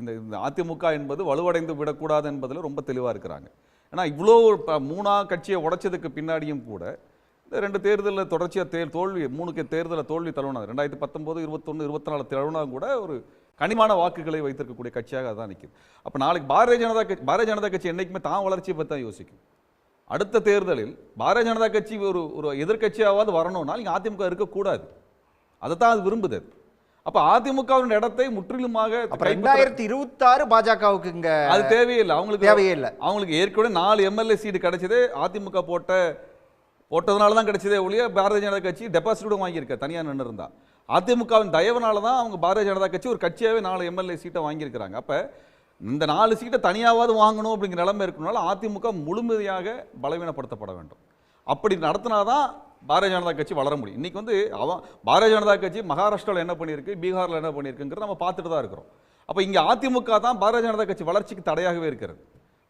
இந்த இந்த அதிமுக என்பது வலுவடைந்து விடக்கூடாது என்பதில் ரொம்ப தெளிவாக இருக்கிறாங்க. ஏன்னா இவ்வளோ மூணா கட்சியை உடைச்சதுக்கு பின்னாடியும் கூட இந்த 2 தேர்தலில் தொடர்ச்சியாக தோல்வி 3 தேர்தலில் தோல்வி தழுவினாங்க. 2019, 21, 24 தழுவினா கூட ஒரு கனிமான வாக்குகளை வைத்திருக்கக்கூடிய கட்சியாக அதான் நிற்குது. அப்போ நாளைக்கு பாரதிய ஜனதா கட்சி என்றைக்குமே தான் வளர்ச்சியை பற்றி தான் யோசிக்கும். அடுத்த தேர்தலில் பாரதிய ஜனதா கட்சி ஒரு எதிர்கட்சியாவது வரணும்னா இங்கே அதிமுக இருக்கக்கூடாது. அதை தான் அது விரும்புது. அப்ப அதிமுகவின் இடத்தை முற்றிலுமாக 2026 பாஜகவுக்கு இங்க அது தேவையில்லை. அவங்களுக்கு தேவையில்லை. அவங்களுக்கு ஏற்கனவே 4 எம்எல்ஏ சீட்டு கிடைச்சதே அதிமுக போட்டதுனால தான் கிடைச்சதே ஒழிய பாரதிய ஜனதா கட்சி டெபாசிட் வாங்கியிருக்க தனியாக நின்று இருந்தா. அதிமுகவின் தயவுனால தான் அவங்க பாரதிய ஜனதா கட்சி ஒரு கட்சியாகவே 4 எம்எல்ஏ சீட்டை வாங்கியிருக்கிறாங்க. அப்போ இந்த 4 சீட்டை தனியாவது வாங்கணும் அப்படிங்கிற நிலைமை இருக்கனால அதிமுக முழுமையாக பலவீனப்படுத்தப்பட வேண்டும். அப்படி நடத்தினாதான் பாரதிய ஜனதா கட்சி வளர முடியும். இன்னைக்கு வந்து பாரதிய ஜனதா கட்சி மகாராஷ்டிராவில் என்ன பண்ணியிருக்கு, பீகாரில் என்ன பண்ணியிருக்குங்கிறத நம்ம பார்த்துட்டு தான் இருக்கிறோம். அப்போ இங்கே அதிமுக தான் பாரதிய ஜனதா கட்சி வளர்ச்சிக்கு தடையாகவே இருக்கிறது.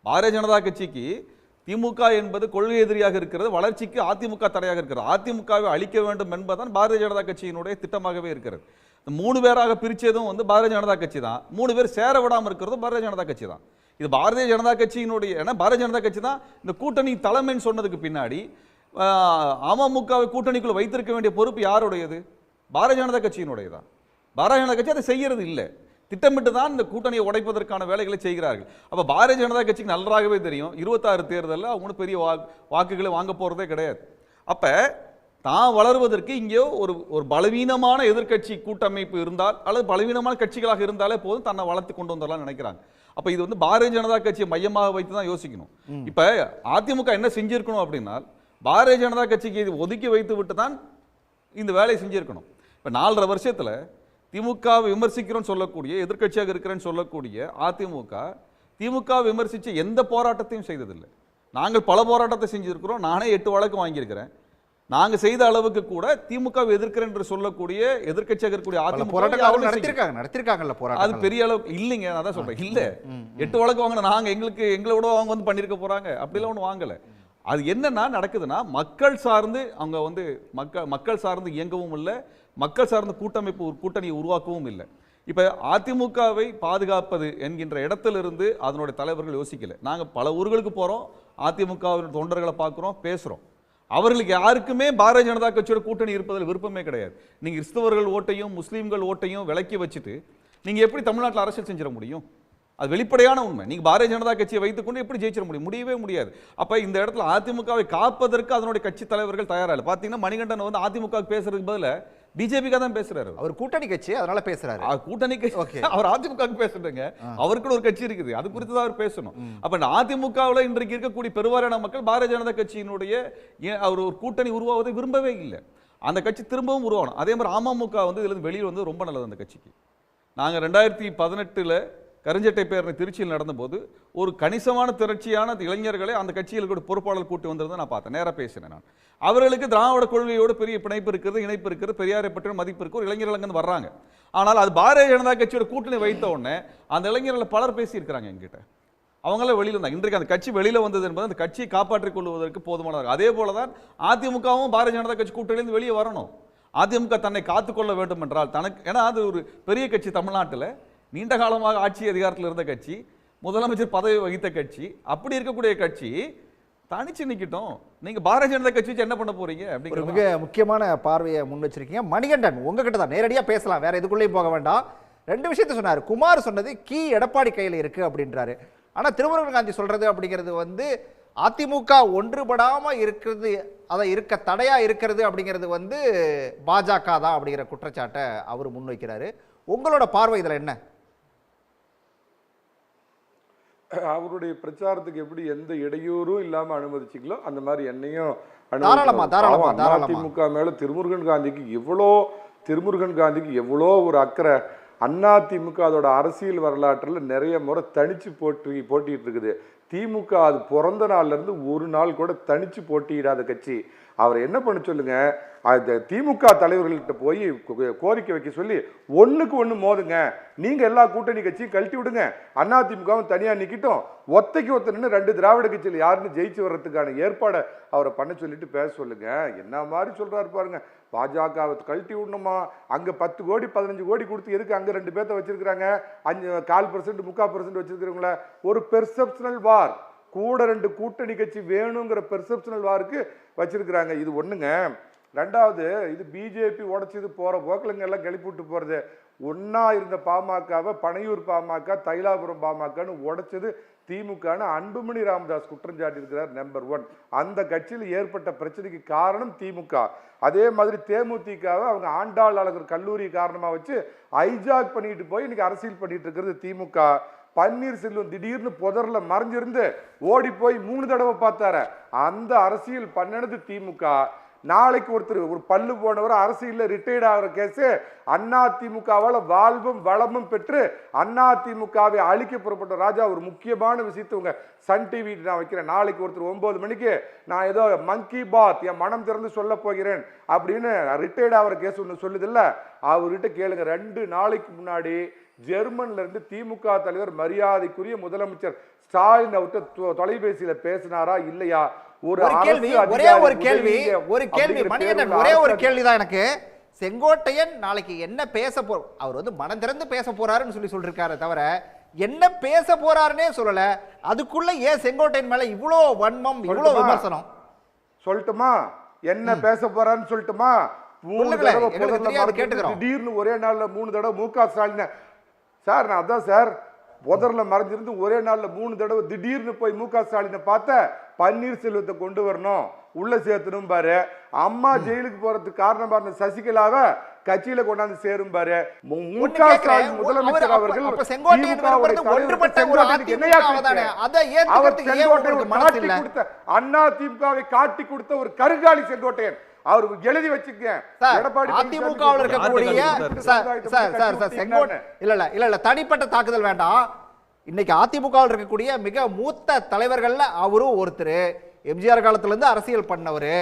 பாரதிய ஜனதா கட்சிக்கு திமுக என்பது கொள்கை எதிரியாக இருக்கிறது, வளர்ச்சிக்கு அதிமுக தடையாக இருக்கிறது. அதிமுகவை அழிக்க வேண்டும் என்பதுதான் பாரதிய ஜனதா கட்சியினுடைய திட்டமாகவே இருக்கிறது. 3 பேராக பிரிச்சதும் வந்து பாரதிய ஜனதா கட்சி தான். 3 பேர் சேர விடாமல் இருக்கிறதும் பாரதிய ஜனதா கட்சி தான். இது பாரதிய ஜனதா கட்சியினுடைய ஏன்னா பாரதிய ஜனதா கட்சி தான் இந்த கூட்டணி தலைமைன்னு சொன்னதுக்கு பின்னாடி அமமுகவை கூட்டணிக்குள்ள வைத்திருக்க வேண்டிய பொறுப்பு யாருடையது? பாரதிய ஜனதா கட்சியினுடையதான். பாரதிய ஜனதா கட்சி அதை செய்யறது இல்லை. திட்டமிட்டு தான் இந்த கூட்டணியை உடைப்பதற்கான வேலைகளை செய்கிறார்கள். அப்ப பாரதிய ஜனதா கட்சிக்கு நன்றாகவே தெரியும் 26 தேர்தலில் அவங்க பெரிய வாக்குகளை வாங்க போறதே கிடையாது. அப்ப தான் வளர்வதற்கு இங்கே ஒரு பலவீனமான எதிர்க்கட்சி கூட்டமைப்பு இருந்தால் அல்லது பலவீனமான கட்சிகளாக இருந்தாலே போதும் தன்னை வளர்த்து கொண்டு வந்துடலாம் நினைக்கிறாங்க. அப்ப இது வந்து பாரதிய ஜனதா கட்சியை மையமாக வைத்து தான் யோசிக்கணும். இப்ப அதிமுக என்ன செஞ்சிருக்கணும் அப்படின்னா பாரதிய ஜனதா கட்சிக்கு ஒதுக்கி வைத்து விட்டு தான் இந்த வேலையை செஞ்சிருக்கணும். இப்ப 4.5 வருஷத்துல திமுக விமர்சிக்கிறோன்னு சொல்லக்கூடிய எதிர்க்கட்சியாக இருக்கிறேன்னு சொல்லக்கூடிய திமுக விமர்சிச்சு எந்த போராட்டத்தையும் செய்ததில்லை. நாங்கள் பல போராட்டத்தை செஞ்சிருக்கிறோம். நானே 8 வழக்கு வாங்கியிருக்கிறேன். நாங்க செய்த அளவுக்கு கூட திமுக எதிர்க்கிறேன் என்று சொல்லக்கூடிய எதிர்க்கட்சியாக இருக்கக்கூடிய அதிமுக நடத்திருக்காங்கல்ல போராட்டம். அது பெரிய அளவுக்கு இல்லைங்க. நான் தான் சொல்றேன். இல்ல 8 வழக்கு வாங்கின நாங்க எங்களோட அவங்க வந்து பண்ணிருக்க போறாங்க. அப்படிலாம் ஒன்றும் வாங்கல. அது என்னன்னா நடக்குதுன்னா மக்கள் சார்ந்து அவங்க வந்து மக்கள் சார்ந்து இயங்கவும் இல்லை, மக்கள் சார்ந்த கூட்டணியை உருவாக்கவும் இல்லை. இப்ப அதிமுகவை பாதுகாப்பது என்கின்ற இடத்திலிருந்து அதனுடைய தலைவர்கள் யோசிக்கல. நாங்க பல ஊர்களுக்கு போறோம், அதிமுகவின் தொண்டர்களை பார்க்கிறோம், பேசுறோம். அவர்களுக்கு யாருக்குமே பாரதிய ஜனதா கட்சியோட கூட்டணி இருப்பதில் விருப்பமே கிடையாது. நீங்க கிறிஸ்தவர்கள் ஓட்டையும் முஸ்லீம்கள் ஓட்டையும் விலக்கி வச்சுட்டு நீங்க எப்படி தமிழ்நாட்டில் அரசியல் செஞ்சிட முடியும்? அது வெளிப்படையான உண்மை. நீங்க பாரதிய ஜனதா கட்சியை வைத்துக்கொண்டு எப்படி ஜெயிச்சிட முடியும்? முடியவே முடியாது. அப்ப இந்த இடத்துல அதிமுகவை காப்பதற்கு அதனுடைய கட்சி தலைவர்கள் தயாரா இல்லை. பாத்தீங்கன்னா மணிகண்டன் வந்து அதிமுக பேசுறதுக்கு பதிலா பிஜேபிக்கு தான் பேசுறாரு. அவர் கூட்டணி கட்சி, அதனால பேசுறாரு. கூட்டணி கட்சி அவர் அதிமுக பேசுறதுங்க. அவருக்கு ஒரு கட்சி இருக்குது, அது குறித்து தான் அவர் பேசணும். அப்ப அதிமுகவில் இன்றைக்கு இருக்கக்கூடிய பெருவாரியான மக்கள் பாரதிய ஜனதா கட்சியினுடைய அவர் ஒரு கூட்டணி உருவாவதை விரும்பவே இல்லை. அந்த கட்சி திரும்பவும் உருவாகணும். அதே மாதிரி அமமுக வந்து இதுல இருந்து வெளியில் வந்து ரொம்ப நல்லது அந்த கட்சிக்கு. நாங்க 2018 கருஞ்சட்டை பேரணி திருச்சியில் நடந்தபோது ஒரு கணிசமான திரட்சியான இளைஞர்களை அந்த கட்சியில் கூட பொறுப்பாளர் கூட்டி வந்திருந்ததை நான் பார்த்தேன். நேராக பேசினேன் நான். அவர்களுக்கு திராவிட கொள்கையோடு பெரிய இணைப்பு இருக்கிறது, பெரியாரை பற்றின மதிப்பு இருக்கு. ஒரு இளைஞர்கள் அங்கே வர்றாங்க. ஆனால் அது பாரதிய ஜனதா கட்சியோட கூட்டணி வைத்த உடனே அந்த இளைஞர்களை பலர் பேசியிருக்கிறாங்க என்கிட்ட. அவங்களாம் வெளியில் இருந்தாங்க. இன்றைக்கு அந்த கட்சி வெளியில் வந்தது என்பது அந்த கட்சியை காப்பாற்றிக் கொள்வதற்கு போதுமானது. அதே போலதான் அதிமுகவும் பாரதிய ஜனதா கட்சி கூட்டணியிலிருந்து வெளியே வரணும். அதிமுக தன்னை காத்துக்கொள்ள வேண்டும் என்றால் தனக்கு, ஏன்னா அது ஒரு பெரிய கட்சி, தமிழ்நாட்டில் நீண்ட காலமாக ஆட்சி அதிகாரத்தில் இருந்த கட்சி, முதலமைச்சர் பதவி வகித்த கட்சி, அப்படி இருக்கக்கூடிய கட்சி தனிச்சு நிக்கட்டும். நீங்க பாரதிய ஜனதா கட்சி வச்சு என்ன பண்ண போறீங்க? அப்படிங்கிற மிக முக்கியமான பார்வையை முன் வச்சிருக்கீங்க. மணிகண்டன், உங்ககிட்ட தான் நேரடியா பேசலாம், வேற எதுக்குள்ளேயும் போக வேண்டாம். 2 விஷயத்தை சொன்னார். குமார் சொன்னது கீ எடப்பாடி கையில் இருக்கு அப்படின்றாரு. ஆனா திருமுருகன் காந்தி சொல்றது அப்படிங்கிறது வந்து அதிமுக ஒன்றுபடாம இருக்கிறது, அதை இருக்க தடையா இருக்கிறது அப்படிங்கிறது வந்து பாஜக தான் அப்படிங்கிற குற்றச்சாட்டை அவர் முன்வைக்கிறாரு. உங்களோட பார்வை இதுல என்ன? அவருடைய பிரச்சாரத்துக்கு எப்படி எந்த இடையூறும் இல்லாம அனுமதிச்சிங்களோ அந்த மாதிரி என்னையும் அதிமுக மேல திருமுருகன் காந்திக்கு எவ்வளோ ஒரு அக்கறை. அதிமுக அதோட அரசியல் வரலாற்றில் நிறைய முறை தனிச்சு போட்டிட்டு இருக்குது. திமுக அது பிறந்த நாள்ல இருந்து ஒரு நாள் கூட தனிச்சு போட்டியிடாத கட்சி. அவர் என்ன பண்ண சொல்லுங்க, திமுக தலைவர்கள்ட்ட போய் கோரிக்கை வைக்க சொல்லி ஒண்ணுக்கு ஒண்ணு மோதுங்க, நீங்க எல்லா கூட்டணி கட்சியும் கழட்டி விடுங்க, அதிமுகவும் தனியா நிக்கிட்டோம், ஒத்தைக்கு ஒத்த நின்று 2 திராவிட கட்சியில் யாருன்னு ஜெயிச்சு வர்றதுக்கான ஏற்பாடை அவரை பண்ண சொல்லிட்டு பேச சொல்லுங்க. என்ன மாதிரி சொல்றாரு பாருங்க. பாஜகவை கழட்டி விடணுமா, அங்க 10 கோடி 15 கோடி கொடுத்து எதுக்கு அங்க 2 பேர்த்த வச்சிருக்காங்க, 4% 3% வச்சிருக்கிறவங்கள ஒரு பெர்செப்ஷனல் வார், கூட 2 கூட்டணி கட்சி வேணுங்கிற பெர்செப்ஷனல் வாருக்கு வச்சிருக்கிறாங்க. இது ஒண்ணுங்க. ரெண்டாவது, இது பிஜேபி உடைச்சது போற போக்கலுங்க எல்லாம் கிளப்பி விட்டு போறது. ஒன்னா இருந்த பாமகவை பனையூர் பாமக, தைலாபுரம் பாமகன்னு உடைச்சது திமுகன்னு அன்புமணி ராமதாஸ் குற்றம் சாட்டி இருக்கிறார். நம்பர் 1. அந்த கட்சியில் ஏற்பட்ட பிரச்சனைக்கு காரணம் திமுக. அதே மாதிரி தேமுதிகவை அவங்க ஆண்டாள் கல்லூரி காரணமா வச்சு ஐஜாக் பண்ணிட்டு போய் இன்னைக்கு அரசியல் பண்ணிட்டு இருக்கிறது திமுக. பன்னீர்செல்வம் திடீர்னு புதர்ல மறைஞ்சிருந்து ஓடி போய் 3 தடவை பார்த்தார. அந்த அரசியல் பண்ணது திமுக. நாளைக்கு ஒருத்தர் ஒரு பல்லு போனவர் அரசியலில் ரிட்டையர்ட் ஆகிற கேஸ் அதிமுகவால் வாழ்வும் வளமும் பெற்று அதிமுகவை அழிக்க புறப்பட்ட ராஜா. ஒரு முக்கியமான விஷயத்தை உங்க சன் டிவி நான் வைக்கிறேன். நாளைக்கு ஒருத்தர் 9 மணிக்கு நான் ஏதோ மங்கி பாத் என் மனம் திறந்து சொல்ல போகிறேன் அப்படின்னு ரிட்டையர்ட் ஆகிற கேஸ் ஒன்று சொல்லுது இல்ல, அவர்கிட்ட கேளுங்க. 2 நாளைக்கு முன்னாடி ஜெர்மன்ல இருந்து திமுக தலைவர் மரியாதைக்குரிய முதலமைச்சர் ஸ்டாலின் அவர்கிட்ட தொலைபேசியில பேசினாரா இல்லையா? ஒரே ஒரு கேள்விதான் எனக்கு. செங்கோட்டையன் நாளைக்கு என்ன பேச அவர் வந்து மனம் திறந்து பேச போறாருன்னு சொல்லிருக்காரு தவிர என்ன பேச போறாருன்னே சொல்லல. அதுக்குள்ள ஏன் செங்கோட்டையன் மேல இவ்வளோ வன்மம், இவ்வளோ விமர்சனம்? சொல்லட்டுமா? என்ன பேச போறாருன்னு சொல்லட்டுமா? 3 தடவை திடீர்னு ஒரே நாள்ல 3 தடவை முக ஸ்டாலின் சார், நான் அதான் சார் புதர்ல மறைஞ்சிருந்து ஒரே நாள்ல 3 தடவை திடீர்னு போய் முக ஸ்டாலினை பார்த்த பன்னீர்செல்வத்தை கொண்டு வரணும், உள்ள சேர்த்தணும் பாரு. அம்மா ஜெயிலுக்கு போறதுக்கு காரணமா இருந்த சசிகலாவை கட்சியில கொண்டாந்து சேரும் பாரு. முக ஸ்டாலின் முதலமைச்சர் அவர்கள் அதிமுகவை காட்டி கொடுத்த ஒரு கருங்காலி செங்கோட்டையன். அவர் எழுதி வச்சுக்க. இல்ல தனிப்பட்ட தாக்குதல் வேண்டாம். இன்னைக்கு அதிமுகவில் இருக்கக்கூடிய மிக மூத்த தலைவர்கள்ல அவரும் ஒருத்தர். எம்ஜிஆர் காலத்துல இருந்து அரசியல் பண்ணவரு.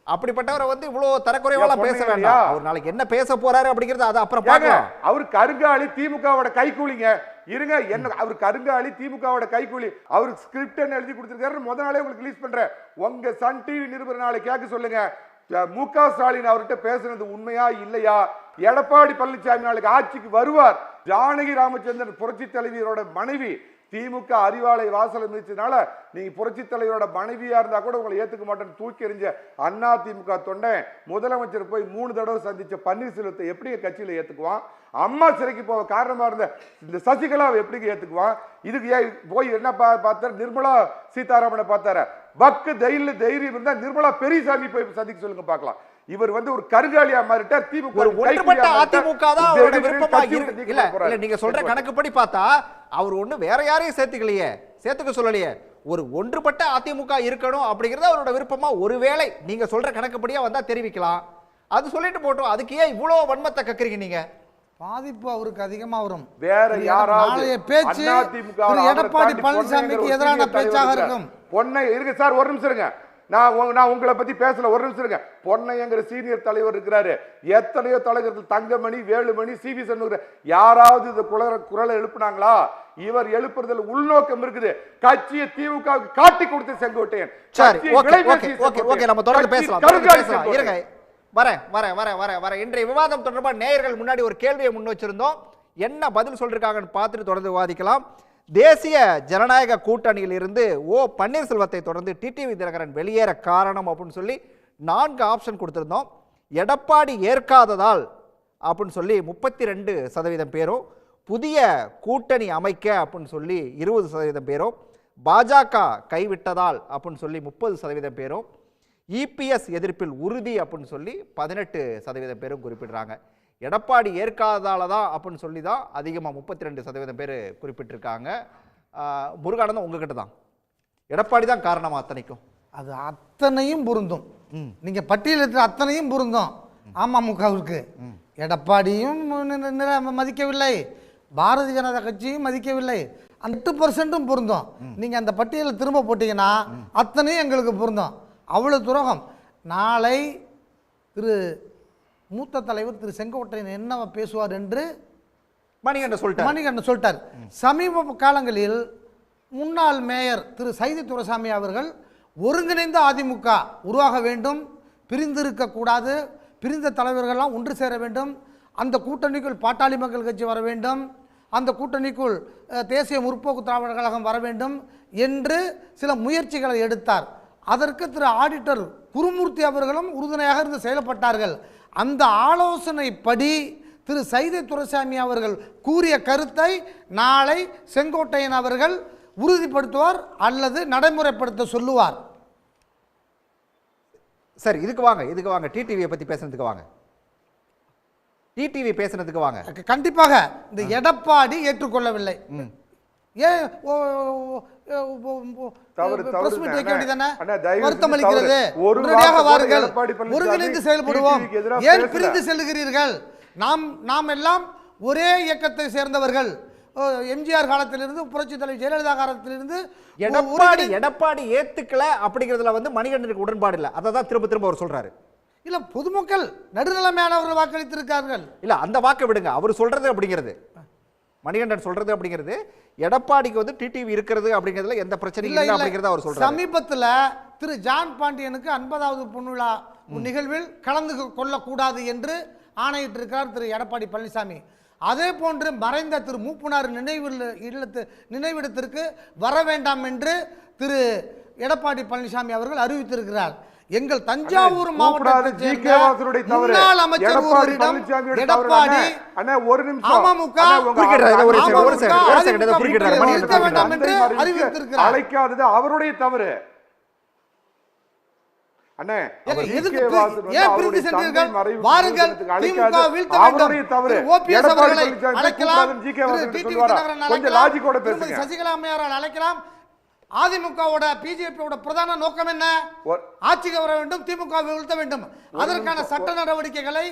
அப்படிப்பட்டவரை வந்து இவ்வளவு தரக்குறைவா பேச வேண்டாம். அவர் நாளைக்கு என்ன பேச போறாரு அப்படிங்கறது அது அப்புறம் பார்க்கலாம். அவர் கருங்காலி திமுகவோட கைக்கூலிங்க. இருங்க, என்ன அவர் கருங்காலி திமுகவோட கைக்கூலி. அவர் ஸ்கிரிப்ட் எழுதி கொடுத்திருக்காரு. முதல் நாளே உங்களுக்கு ரிலீஸ் பண்றேன். உங்க சன் டிவி நிருபர் நாளை கேட்க சொல்லுங்க. முக ஸ்டாலின் அவர்கிட்ட பேசுனது உண்மையா இல்லையா? எடப்பாடி பழனிசாமி நாளைக்கு ஆட்சிக்கு வருவார். ஜானகி ராமச்சந்திரன் புரட்சி தலைவியரோட மனைவி திமுக அறிவாலை வாசல மிதிச்சதுனால நீங்க புரட்சி தலைவரோட மனைவியா இருந்தா கூட உங்களை ஏத்துக்க மாட்டேன்னு தூக்கி எறிஞ்ச அதிமுக தொண்டை முதலமைச்சர் போய் 3 தடவை சந்திச்ச பன்னீர்செல்வத்தை எப்படி கட்சியில ஏத்துக்குவான்? அம்மா சிறைக்கு போக காரணமா இருந்த இந்த சசிகலாவை எப்படி ஏத்துக்குவான்? இதுக்கு போய் என்ன பார்த்தாரு? நிர்மலா சீதாராமனை பார்த்தாரு. பக்கு தைரியம் இருந்தா நிர்மலா பெரியசாமி போய் சந்திக்க சொல்லுங்க பார்க்கலாம். இவர் வந்து ஒரு கருங்காலியா மாறிட்டார். திமுக அதிமுக தான் அவரோட விருப்பமா இருக்கு. இல்ல நீங்க சொல்ற கணக்குப்படி பார்த்தா அவர் ஒண்ணு வேற யாரையும் சேர்த்துக்க சொல்லலையே. ஒரு ஒன்றுபட்ட அதிமுக இருக்கணும் அப்படிங்கறது அவரோட விருப்பமா ஒருவேளை நீங்க சொல்ற கணக்குப்படியா வந்தா தெரிவிக்கலாம். அது சொல்லிட்டு போட்டோம். அதுக்கு ஏன் இவ்வளவு வன்மத்தை கக்குறீங்க நீங்க? பாதிப்பு அவருக்கு அதிகமா வரும். வேற யாராவது பேச்சு எடப்பாடி பழனிசாமிக்கு எதிரான பேச்சாக இருக்கும். பொன்னை இருக்கு சார், ஒரு நிமிஷம் இருங்க. நான் உங்களை பத்தி பேசல, ஒரு நிமிஷம் இருங்க. பொன்னையங்கிற சீனியர் தலைவர் இருக்கிறாரு. எத்தனையோ தலைவர்கள் தங்கமணி, வேலுமணி, சிவி சண்முக யாராவது இந்த குரலை எழுப்புனாங்களா? இவர் எழுப்புறதுல உள்நோக்கம் இருக்குது. கட்சியை திமுக காட்டி கொடுத்த செங்கோட்டையன். நம்ம தொடர்ந்து பேசலாம். இருங்க, வரேன். இன்றைய விவாதம் தொடர்பாக நேயர்கள் முன்னாடி ஒரு கேள்வியை முன் வச்சிருந்தோம். என்ன பதில் சொல்லிருக்காங்கன்னு பார்த்துட்டு தொடர்ந்து விவாதிக்கலாம். தேசிய ஜனநாயக கூட்டணியில் இருந்து பன்னீர்செல்வத்தை தொடர்ந்து டிடிவி தினகரன் வெளியேற காரணம் அப்படின்னு சொல்லி 4 ஆப்ஷன் கொடுத்திருந்தோம். எடப்பாடி ஏற்காததால் அப்படின்னு சொல்லி 32% பேரும், புதிய கூட்டணி அமைக்க அப்படின்னு சொல்லி 20% பேரும், பாஜக கைவிட்டதால் அப்படின்னு சொல்லி 30% பேரும், இபிஎஸ் எதிர்ப்பில் உறுதி அப்படின்னு சொல்லி 18% பேரும் குறிப்பிடுறாங்க. எடப்பாடி ஏற்காததால தான் அப்படின்னு சொல்லி தான் அதிகமாக 32% பேர் குறிப்பிட்டிருக்காங்க. முருகானந்தம் உங்ககிட்ட தான், எடப்பாடி தான் காரணமா அத்தனைக்கும்? அது அத்தனையும் பொருந்தும். நீங்க பட்டியலிட்ட அத்தனையும் பொருந்தும். அமமுகவுக்கு எடப்பாடியும் மதிக்கவில்லை, பாரதிய ஜனதா கட்சியும் மதிக்கவில்லை. அந்த 8% பொருந்தும். நீங்க அந்த பட்டியலில் திரும்ப போட்டீங்கன்னா அத்தனையும் எங்களுக்கு பொருந்தும். அவ்வளவு துரோகம். நாளை திரு மூத்த தலைவர் திரு செங்கோட்டையன் என்ன பேசுவார் என்று மணிகண்டன் சொல்லிட்டார். சமீப காலங்களில் முன்னாள் மேயர் திரு சைதி துரைசாமி அவர்கள் ஒருங்கிணைந்த அதிமுக உருவாக வேண்டும், பிரிந்திருக்கக்கூடாது, பிரிந்த தலைவர்கள்லாம் ஒன்று சேர வேண்டும், அந்த கூட்டணிக்குள் பாட்டாளி மக்கள் கட்சி வர வேண்டும், அந்த கூட்டணிக்குள் தேசிய முற்போக்கு திராவிடர் கழகம் வர வேண்டும் என்று சில முயற்சிகளை எடுத்தார். அதற்கு திரு ஆடிட்டர் குருமூர்த்தி அவர்களும் உறுதுணையாக இருந்து செயல்பட்டார்கள். அந்த ஆலோசனைப்படி திரு சைதை துரைசாமி அவர்கள் கூறிய கருத்தை நாளை செங்கோட்டையன் அவர்கள் உறுதிப்படுத்துவார் அல்லது நடைமுறைப்படுத்த சொல்லுவார். சரி, இதுக்கு வாங்க டிடிவியை பற்றி பேசுறதுக்கு வாங்க. டிடிவி பேசுனதுக்கு வாங்க. கண்டிப்பாக இந்த எடப்பாடி ஏற்றுக்கொள்ளவில்லை. ஏன் வருத்தம் அளிக்கிறது? உடனடியாக வாருங்கள், ஒருங்கிணைந்து செயல்படுவோம். ஏன் பிரிந்து செல்லுகிறீர்கள்? நாம் எல்லாம் ஒரே இயக்கத்தை சேர்ந்தவர்கள். எம்ஜிஆர் காலத்திலிருந்து புரட்சி தலைவர் ஜெயலலிதா காலத்திலிருந்து எடப்பாடி ஏத்துக்கல அப்படிங்கிறதுல வந்து மணிகண்டனுக்கு உடன்பாடு இல்லை. அதை தான் திரும்ப அவர் சொல்றாரு. இல்ல, பொதுமக்கள் நடுநிலைமையானவர்கள் வாக்களித்திருக்கார்கள். இல்ல, அந்த வாக்கை விடுங்க. அவர் சொல்றது அப்படிங்கிறது, மணிகண்டன் சொல்றது அப்படிங்கிறது, எடப்பாடிக்கு வந்து டிடிவி இருக்கிறது அப்படிங்கிறதுல எந்த பிரச்சனையும் இல்லை அப்படிங்கறத அவர் சொல்றாரு. சமீபத்தில் திரு ஜான் பாண்டியனுக்கு 50வது பொன்விழா நிகழ்வில் கலந்து கொள்ளக்கூடாது என்று ஆணையிட்டிருக்கிறார் திரு எடப்பாடி பழனிசாமி. அதே போன்று மறைந்த திரு மூப்பனார் நினைவிடத்திற்கு வர வேண்டாம் என்று திரு எடப்பாடி பழனிசாமி அவர்கள் அறிவித்திருக்கிறார். எங்கள் தஞ்சாவூர் மாவட்டத்தை முன்னாள் அமைச்சர் ஒருவரிடம் எடப்பாடி அமமுக இருக்க வேண்டாம் என்று அறிவித்திருக்கிறார். அழைக்காதது அவருடைய தவறு. சசிகலா அம்மையாரால் அழைக்கலாம். அதிமுகவோட பிஜேபியோட பிரதான நோக்கம் என்ன? ஆட்சிக்கு வர வேண்டும், திமுக வீழ்த்த வேண்டும். அதற்கான சட்ட நடவடிக்கைகளை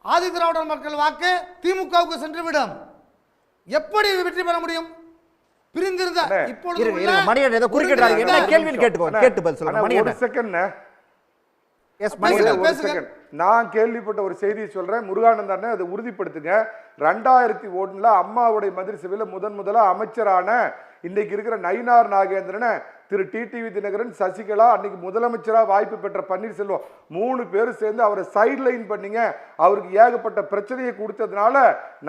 ஆதி திராவிடர் மக்கள் வாக்கு திமுகவுக்கு சென்றுவிடும். எப்படி வெற்றி பெற முடியும்? நான் கேள்விப்பட்ட ஒரு செய்தியை சொல்றேன், முருகானந்தன் அதை உறுதிப்படுத்துங்க. 2001 அம்மாவுடைய மந்திரி சபையில முதலா அமைச்சரான இன்னைக்கு இருக்கிற நயினார் நாகேந்திரன், திரு டிடிவி தினகரன், சசிகலா, அன்னைக்கு முதலமைச்சராக வாய்ப்பு பெற்ற பன்னீர்செல்வம் 3 பேரும் சேர்ந்து அவரை சைட் லைன் பண்ணீங்க. அவருக்கு ஏகப்பட்ட பிரச்சனையை கொடுத்ததுனால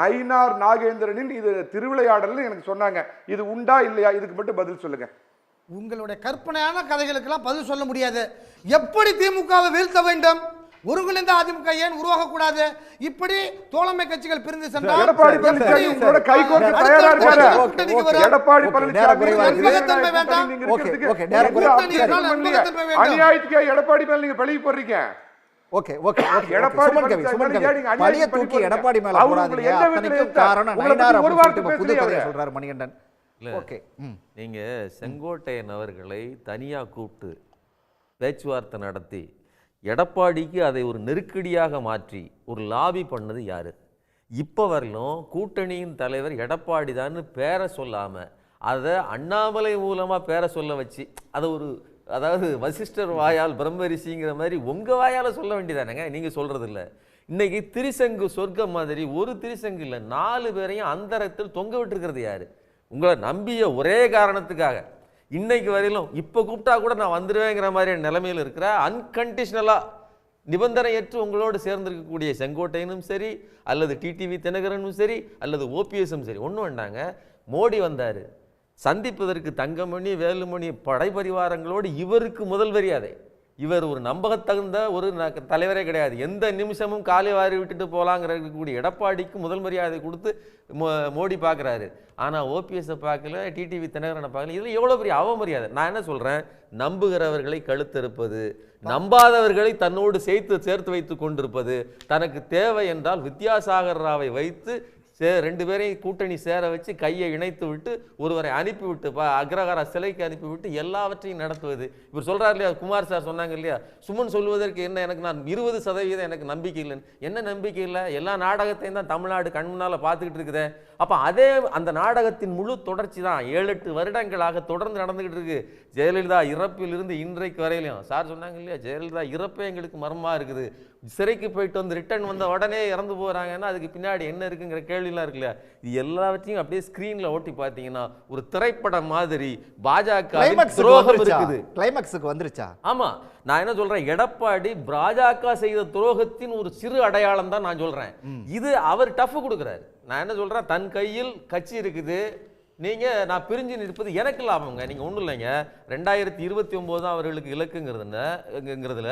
நயினார் நாகேந்திரனின் இது திருவிளையாடல் எனக்கு சொன்னாங்க. இது உண்டா இல்லையா? இதுக்கு மட்டும் பதில் சொல்லுங்க. உங்களுடைய கற்பனையான கதைகளுக்கெல்லாம் பதில் சொல்ல முடியாது. எப்படி திமுகவை வீழ்த்த வேண்டும்? ஒருங்கிணைந்த அதிமுக ஏன் உருவாகக்கூடாது? இப்படி தோழமை கட்சிகள் பிரிந்து சென்றால் எடப்பாடி பழனிசாமி உங்களோட கை கோர்க்க தயாரா இருக்காரு. எடப்பாடி பழனிசாமி அநியாயத்துக்கு எடப்பாடி மேல நீங்க பழி போடுறீங்க. நீங்க செங்கோட்டையன் அவர்களை தனியா கூப்பிட்டு பேச்சுவார்த்தை நடத்தி எடப்பாடிக்கு அதை ஒரு நெருக்கடியாக மாற்றி ஒரு லாபி பண்ணது யாரு? இப்போ வரலும் கூட்டணியின் தலைவர் எடப்பாடி தான் பேரை சொல்லாமல் அதை அண்ணாமலை மூலமாக பேரை சொல்ல வச்சு அதை ஒரு, அதாவது வசிஷ்டர் வாயால் பிரம்மரிசிங்கிற மாதிரி உங்கள் வாயால் சொல்ல வேண்டியதானேங்க, நீங்கள் சொல்கிறது இல்லை. இன்றைக்கி திரிசங்கு சொர்க்கம் மாதிரி ஒரு திரிசங்கு இல்லை, 4 பேரையும் அந்தரத்தில் தொங்க விட்டுருக்கிறது யார்? உங்களை நம்பிய ஒரே காரணத்துக்காக இன்னைக்கு வரையிலும் இப்போ கூப்பிட்டா கூட நான் வந்துடுவேங்கிற மாதிரியான நிலைமையில் இருக்கிற அன்கண்டிஷனலாக நிபந்தனையற்று உங்களோடு சேர்ந்திருக்கக்கூடிய செங்கோட்டையனும் சரி, அல்லது டிடிவி தினகரனும் சரி, அல்லது ஓபிஎஸும் சரி, ஒன்றும் வேண்டாங்க. மோடி வந்தார், சந்திப்பதற்கு தங்கமணி வேலுமணி படைபரிவாரங்களோடு இவருக்கு முதல் மரியாதை. இவர் ஒரு நம்பகத்தகுந்த ஒரு தலைவரே கிடையாது. எந்த நிமிஷமும் காலை வாரி விட்டுட்டு போகலாங்கிறக்கூடிய எடப்பாடிக்கு முதல் மரியாதை கொடுத்து மோடி பார்க்குறாரு. ஆனால் ஓபிஎஸை பார்க்கல, டிடிவி தினகரனை பார்க்கல. இதில் எவ்வளோ பெரிய அவமரியாதை. நான் என்ன சொல்கிறேன், நம்புகிறவர்களை கழுத்தறுப்பது, நம்பாதவர்களை தன்னோடு சேர்த்து வைத்து கொண்டிருப்பது, தனக்கு தேவை என்றால் வித்யாசாகர் ராவை வைத்து ரெண்டு பேரையும் கூட்டணி சேர வச்சு கையை இணைத்து விட்டு ஒருவரை அனுப்பிவிட்டு அக்ரஹார சிலைக்கு அனுப்பிவிட்டு எல்லாவற்றையும் நடத்துவது. இவர் சொல்றாரு இல்லையா, குமார் சார் சொன்னாங்க இல்லையா, சுமன் சொல்வதற்கு என்ன, எனக்கு நான் 20% எனக்கு நம்பிக்கை இல்லைன்னு. என்ன நம்பிக்கை இல்லை? எல்லா நாடகத்தையும் தான் தமிழ்நாடு கண் முன்னால் பார்த்துக்கிட்டு இருக்குதே. அப்போ அதே அந்த நாடகத்தின் முழு தொடர்ச்சி தான் 7-8 வருடங்களாக தொடர்ந்து நடந்துகிட்டு இருக்கு. ஜெயலலிதா இறப்பிலிருந்து இன்றைக்கு வரையிலையும் சார் சொன்னாங்க இல்லையா, ஜெயலலிதா இறப்பே எங்களுக்கு மர்மமாக இருக்குது. சிறைக்கு போயிட்டு வந்து ரிட்டர்ன் வந்த உடனே இறந்து போகிறாங்கன்னா அதுக்கு பின்னாடி என்ன இருக்குங்கிற கேள்விலாம் இருக்கு இல்லையா. இது எல்லாவற்றையும் அப்படியே ஸ்க்ரீனில் ஓட்டி பார்த்தீங்கன்னா ஒரு திரைப்படம் மாதிரி பாஜக துரோகம் இருக்குது. கிளைமாக்ஸுக்கு வந்துருச்சா? ஆமாம், நான் என்ன சொல்கிறேன், எடப்பாடி பாஜக செய்த துரோகத்தின் ஒரு சிறு அடையாளம் தான் நான் சொல்கிறேன். இது அவர் டஃப் கொடுக்குறாரு. நான் என்ன சொல்கிறேன், தன் கையில் கட்சி இருக்குது, நீங்கள் நான் பிரிஞ்சு நிற்பது எனக்கு லாபங்க. நீங்கள் ஒன்றும் இல்லைங்க, 2029 தான் அவர்களுக்கு இலக்குங்கிறதுல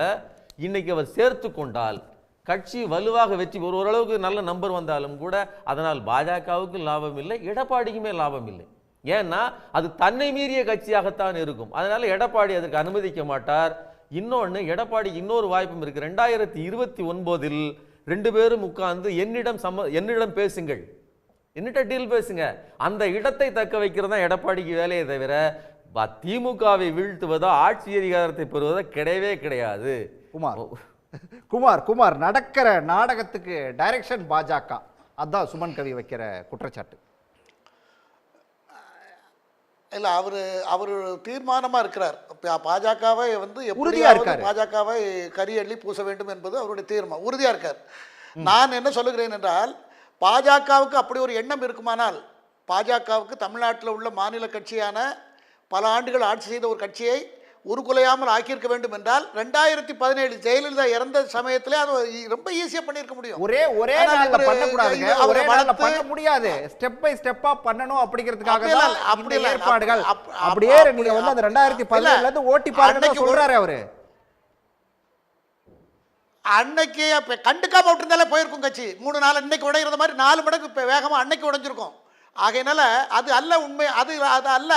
இன்னைக்கு அவர் சேர்த்து கொண்டால் கட்சி வலுவாக வெற்றி ஓரளவுக்கு நல்ல நம்பர் வந்தாலும் கூட அதனால் பாஜகவுக்கு லாபம் இல்லை, எடப்பாடிக்குமே லாபம் இல்லை. ஏன்னா அது தன்னை மீறிய கட்சியாகத்தான் இருக்கும். அதனால எடப்பாடி அதற்கு அனுமதிக்க மாட்டார். இன்னொன்று, எடப்பாடிக்கு இன்னொரு வாய்ப்பும் இருக்கு. 2029 2 பேரும் உட்கார்ந்து என்னிடம் பேசுங்கள், என்னிட்ட டீல் பேசுங்க. அந்த இடத்தை தக்க வைக்கிறதா எடப்பாடிக்கு வேலையை தவிர திமுகவை வீழ்த்துவதோ ஆட்சி அதிகாரத்தை பெறுவதோ கிடையவே கிடையாது. குமார் நடக்கிற நாடகத்துக்கு டைரக்ஷன் பாஜக, அதான் சுமன் கவி வைக்கிற குற்றச்சாட்டு. இல்லை, அவர் தீர்மானமாக இருக்கிறார். பாஜகவை உறுதியாக இருக்கார். பாஜகவை கரியள்ளி பூச வேண்டும் என்பது அவருடைய தீர்மானம், உறுதியாக இருக்கார். நான் என்ன சொல்லுகிறேன் என்றால், பாஜகவுக்கு அப்படி ஒரு எண்ணம் இருக்குமானால், பாஜகவுக்கு தமிழ்நாட்டில் உள்ள மாநில கட்சியான பல ஆண்டுகள் ஆட்சி செய்த ஒரு கட்சியை உருக்குலையாமல் ஆக்கியிருக்க வேண்டும் என்றால் 2017 ஜெயலலிதா இறந்த சமயத்திலே அது ரொம்ப ஈஸியாக பண்ணியிருக்க முடியும். ஒரே நாள்ல பண்ண கூடாதுங்க, ஒரே நாள்ல பண்ண முடியாது, ஸ்டெப் பை ஸ்டெப்பா பண்ணணும். அப்படிங்கிறதுக்காக தான் அப்படி ஏற்பாடுகள். அப்படியே நீங்க வந்து அந்த 2017ல இருந்து ஓட்டி பாருங்க சொல்றாரு அவரு. அன்னைக்கு கண்டுக்காம விட்டுருந்தாலே போயிருக்கும் கட்சி. 3 நாள் இன்னைக்கு உடைகிறது மாதிரி 4 மடங்கு வேகமா அன்னைக்கு உடைஞ்சிருக்கும். ஆகையினால அது அல்ல உண்மை, அது அல்ல.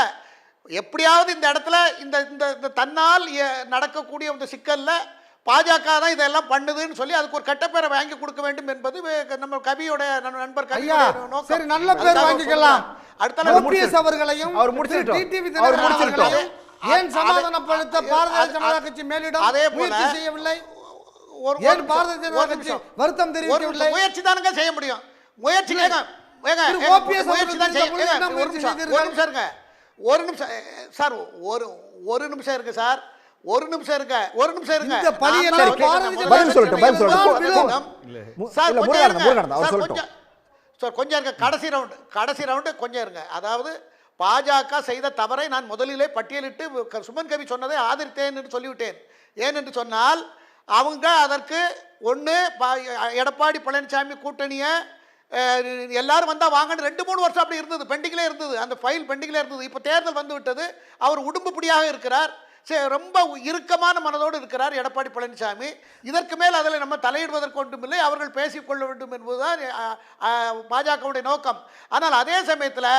எப்படியாவது இந்த இடத்துல இந்த தன்னால் நடக்கக்கூடிய இந்த சிக்கல்ல பாஜக தான் இதெல்லாம் பண்ணுதுன்னு சொல்லி அதுக்கு ஒரு கெட்ட வாங்கி கொடுக்க வேண்டும் என்பது நம்ம கவியோட நண்பர் நோக்கம். சரி, நல்ல பேர் வாங்கிக்கலாம். அடுத்த ஓபிஎஸ் அவர்களையும் அவர் முடிச்சிட்டோம். ஏன் சமாதானப்படுத்த பாரதிய ஜனதா கட்சி மேலிடம் அதே முயற்சி செய்யவில்லை? ஏன் பாரதிய ஜனதா கட்சி வருத்தம் தெரிவிக்கவில்லை? முயற்சி தானங்க செய்ய முடியும். முயற்சி ஒரு நிமிஷம் சார், ஒரு நிமிஷம் இருக்கு சார், ஒரு நிமிஷம் இருங்க. கொஞ்சம் இருங்க, கடைசி ரவுண்டு கொஞ்சம் இருங்க. அதாவது பாஜக செய்த தவறை நான் முதலிலே பட்டியலிட்டு சுமன் கவி சொன்னதை ஆதரித்தேன் என்று சொல்லிவிட்டேன். ஏன் என்று சொன்னால், அவங்க அதற்கு ஒன்று எடப்பாடி பழனிசாமி கூட்டணியை எல்லாரும் வந்தால் வாங்கன்னு 2-3 வருஷம் அப்படி இருந்தது, பெண்டிங்கிலே இருந்தது, அந்த ஃபைல் பெண்டிங்கிலே இருந்தது. இப்போ தேர்தல் வந்து விட்டது, அவர் உடும்புப்படியாக இருக்கிறார், ரொம்ப இறுக்கமான மனதோடு இருக்கிறார் எடப்பாடி பழனிசாமி. இதற்கு மேல் அதில் நம்ம தலையிடுவதற்கு ஒன்றுமில்லை, அவர்கள் பேசிக்கொள்ள வேண்டும் என்பதுதான் பாஜகவுடைய நோக்கம். ஆனால் அதே சமயத்தில்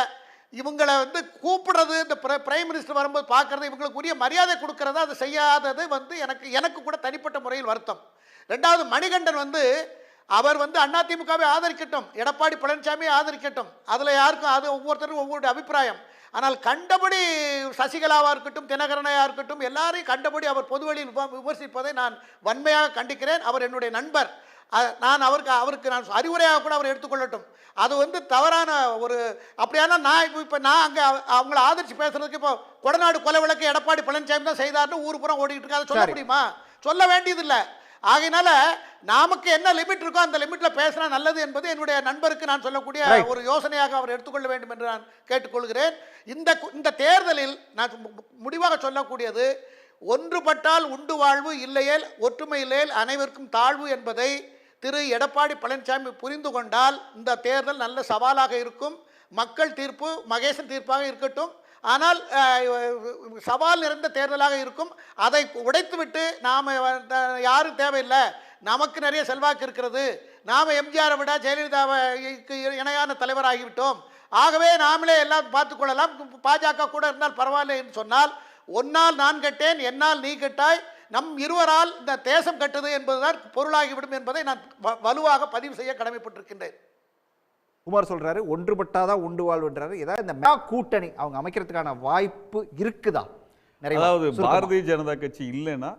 இவங்களை வந்து கூப்பிடுறது, இந்த பிரைம் மினிஸ்டர் வரும்போது பார்க்கறது, இவங்களுக்கு உரிய மரியாதை கொடுக்கறதா அதை செய்யாதது வந்து எனக்கு கூட தனிப்பட்ட முறையில் வருத்தம். 2வது, மணிகண்டன் வந்து அவர் வந்து அதிமுகவை ஆதரிக்கட்டும், எடப்பாடி பழனிசாமியை ஆதரிக்கட்டும், அதில் யாருக்கும் அது ஒவ்வொருத்தருக்கும் ஒவ்வொரு அபிப்பிராயம். ஆனால் கண்டபடி சசிகலாவாக இருக்கட்டும், தினகரனையாக இருக்கட்டும், எல்லாரையும் கண்டபடி அவர் பொதுவெளியில் விமர்சிப்பதை நான் வன்மையாக கண்டிக்கிறேன். அவர் என்னுடைய நண்பர், நான் அவருக்கு நான் அறிவுரையாக கூட அவர் எடுத்துக்கொள்ளட்டும். அது வந்து தவறான ஒரு அப்படியானா நான் அங்கே அவங்கள ஆதரித்து பேசுறதுக்கு இப்போ கொடநாடு கொலை வழக்கு எடப்பாடி பழனிசாமி தான் செய்தார்னு ஊர் புறம் ஓடிட்டு இருக்கு, அதை சொல்ல முடியுமா? சொல்ல வேண்டியதில்லை. ஆகையினால நமக்கு என்ன லிமிட் இருக்கோ அந்த லிமிட்ல பேசினா நல்லது என்பது என்னுடைய நண்பருக்கு நான் சொல்லக்கூடிய ஒரு யோசனையாக அவர் எடுத்துக்கொள்ள வேண்டும் என்று நான் கேட்டுக்கொள்கிறேன். இந்த தேர்தலில் நான் முடிவாக சொல்லக்கூடியது, ஒன்றுபட்டால் உண்டு வாழ்வு, இல்லையேல் ஒற்றுமை இல்லையேல் அனைவருக்கும் தாழ்வு என்பதை திரு எடப்பாடி பழனிசாமி புரிந்து கொண்டால் இந்த தேர்தல் நல்ல சவாலாக இருக்கும். மக்கள் தீர்ப்பு மகேசன் தீர்ப்பாக இருக்கட்டும், ஆனால் சவால் நிறைந்த தேர்தலாக இருக்கும். அதை உடைத்துவிட்டு நாம் யாரும் தேவையில்லை, நமக்கு நிறைய செல்வாக்கு இருக்கிறது, நாம் எம்ஜிஆரை விட ஜெயலலிதாவுக்கு இணையான தலைவராகிவிட்டோம், ஆகவே நாமளே எல்லாம் பார்த்துக்கொள்ளலாம், பாஜக கூட இருந்தால் பரவாயில்லை என்று சொன்னால், ஒன்னால் நான் கெட்டேன், என்னால் நீ கெட்டாய், நம் இருவரால் இந்த தேசம் கட்டுது என்பதுதான் பொருளாகிவிடும் என்பதை நான் வலுவாக பதிவு செய்ய கடமைப்பட்டிருக்கின்றேன். குமார் சொல்றாரு ஒன்றுபட்டாதான் உண்டு வாழ்வுன்றாரு. ஏதாவது இந்த மெகா கூட்டணி அவங்க அமைக்கிறதுக்கான வாய்ப்பு இருக்குதா? அதாவது பாரதிய ஜனதா கட்சி இல்லைன்னா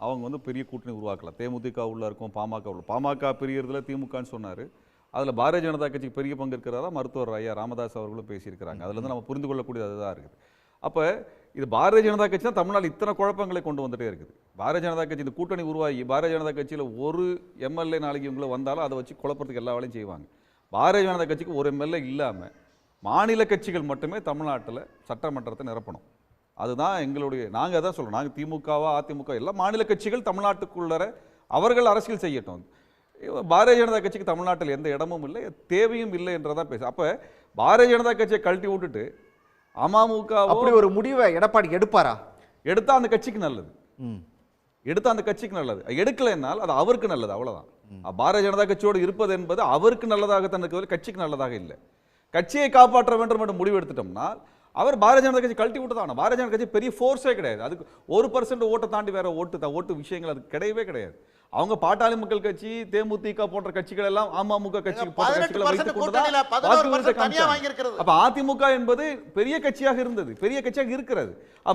அவங்க வந்து பெரிய கூட்டணி உருவாக்கலாம். தேமுதிக உள்ள இருக்கும், பாமக உள்ள. பாமக பிரியறதுல திமுகன்னு சொன்னார். அதில் பாரதிய ஜனதா கட்சிக்கு பெரிய பங்கு இருக்கிறதா மருத்துவர் ஐயா ராமதாஸ் அவர்களும் பேசியிருக்கிறாங்க. அதுலேருந்து நம்ம புரிந்து கொள்ளக்கூடியது அதுதான் இருக்குது. அப்போ இது பாரதிய ஜனதா கட்சி தான் தமிழ்நாடு இத்தனை குழப்பங்களை கொண்டு வந்துட்டே இருக்குது. பாரதிய ஜனதா கட்சி இந்த கூட்டணி உருவாகி பாரதிய ஜனதா கட்சியில் ஒரு எம்எல்ஏ நாளைக்கு இவங்கள வந்தாலும் அதை வச்சு குழப்பறதுக்கு எல்லா வேலையும் செய்வாங்க. பாரதிய ஜனதா கட்சிக்கு ஒரு எம்எல்ஏ இல்லாமல் மாநில கட்சிகள் மட்டுமே தமிழ்நாட்டில் சட்டமன்றத்தை நிரப்பணும். அதுதான் எங்களுடைய, நாங்கள் அதான் சொல்கிறோம். நாங்கள் திமுகவா அதிமுக எல்லாம் மாநில கட்சிகள் தமிழ்நாட்டுக்குள்ளர அவர்கள் அரசியல் செய்யட்டும். பாரதிய ஜனதா கட்சிக்கு தமிழ்நாட்டில் எந்த இடமும் இல்லை, தேவையும் இல்லை என்றதான் பேச. அப்போ பாரதிய ஜனதா கட்சியை கழட்டி விட்டுட்டு அமமுக அப்படி ஒரு முடிவை எடப்பாடி எடுப்பாரா? எடுத்தா அந்த கட்சிக்கு நல்லது, எடுத்தா அந்த கட்சிக்கு நல்லது. எடுக்கலைன்னால் அது அவருக்கு நல்லது, அவ்வளவுதான். பாரதிய ஜனதா கட்சியோடு இருப்பது என்பது அவருக்கு நல்லதாகத்தான் இருக்கிறது, கட்சிக்கு நல்லதாக இல்லை. கட்சியை காப்பாற்ற வேண்டும் என்று முடிவு எடுத்துட்டோம்னா அவர் பாரதிய ஜனதா கட்சி கழட்டி விட்டு தான். பாரதிய ஜனதா கட்சி பெரிய ஃபோர்ஸே கிடையாது. அதுக்கு 1% ஓட்டை தாண்டி வேற ஓட்டு விஷயங்கள் அது கிடையவே கிடையாது. அவங்க பாட்டாளி மக்கள் கட்சி, தேமுதிக போன்ற கட்சிகள் எல்லாம் அமமுக கட்சி போன்ற கட்சிகளை வைத்துக் கொண்டுதான் வாக்குறுதியை காமிச்சாங்க. அப்ப அதிமுக என்பது பெரிய கட்சியாக இருந்தது, பெரிய கட்சியாக இருக்கிறது.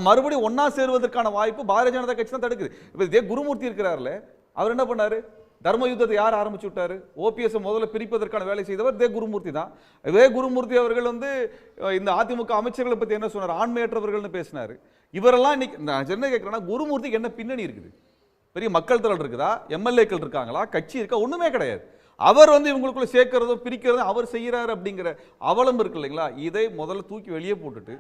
மறுபடியும் ஒன்னா சேருவதற்கான வாய்ப்பு பாரதிய ஜனதா கட்சி தான் தடுக்குது. இப்ப இதே குருமூர்த்தி இருக்கிறார்ல, அவர் என்ன பண்ணாரு? தர்ம யுத்தத்தை யார் ஆரம்பிச்சு விட்டாரு? ஓபிஎஸ் முதல்ல பிரிப்பதற்கான வேலை செய்தவர் இதே குருமூர்த்தி தான். இதே குருமூர்த்தி அவர்கள் வந்து இந்த அதிமுக அமைச்சர்களை பத்தி என்ன சொன்னார்? ஆண்மையற்றவர்கள்னு பேசினாரு. இவரெல்லாம் இன்னைக்கு நான் என்ன கேட்கிறேன்னா, குருமூர்த்திக்கு என்ன பின்னணி இருக்குது? பெரிய மக்கள் திரள் இருக்குதா? எம்எல்ஏக்கள் இருக்காங்களா? கட்சி இருக்கா? ஒண்ணுமே கிடையாது. அவர் வந்து இவங்களுக்குள்ள சேர்க்கிறதும் பிரிக்கிறதும் அவர் செய்யறாரு அப்படிங்கிற அவலம் இருக்கு இல்லைங்களா? இதை முதல்ல தூக்கி வெளியே போட்டுட்டு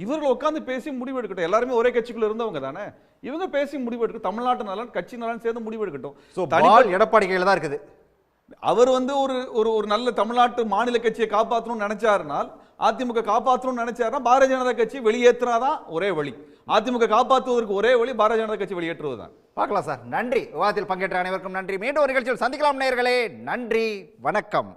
இவர்கள் உட்காந்து பேசி முடிவு எடுக்கட்டும். எல்லாருமே ஒரே கட்சிக்குள்ள இருந்தவங்க தானே, இவங்க பேசி முடிவு எடுக்க, தமிழ்நாட்டு நலன் கட்சி நலன் சேர்ந்து முடிவு எடுக்கட்டும். எடப்பாடி கையில தான் இருக்குது. அவர் வந்து ஒரு ஒரு நல்ல தமிழ்நாட்டு மாநில கட்சியை காப்பாற்றணும்னு நினைச்சாருனால், அதிமுக காப்பாற்றணும்னு நினைச்சாருன்னா பாரதிய ஜனதா கட்சி வெளியேற்றினாதான் ஒரே வழி. அதிமுக காப்பாற்றுவதற்கு ஒரே வழி பாரதிய ஜனதா கட்சி வெளியேற்றுவதுதான். பார்க்கலாம் சார். நன்றி. விவாதத்தில் பங்கேற்ற அனைவருக்கும் நன்றி. மீண்டும் ஒரு நிகழ்ச்சியில் சந்திக்கலாம் நேயர்களே. நன்றி, வணக்கம்.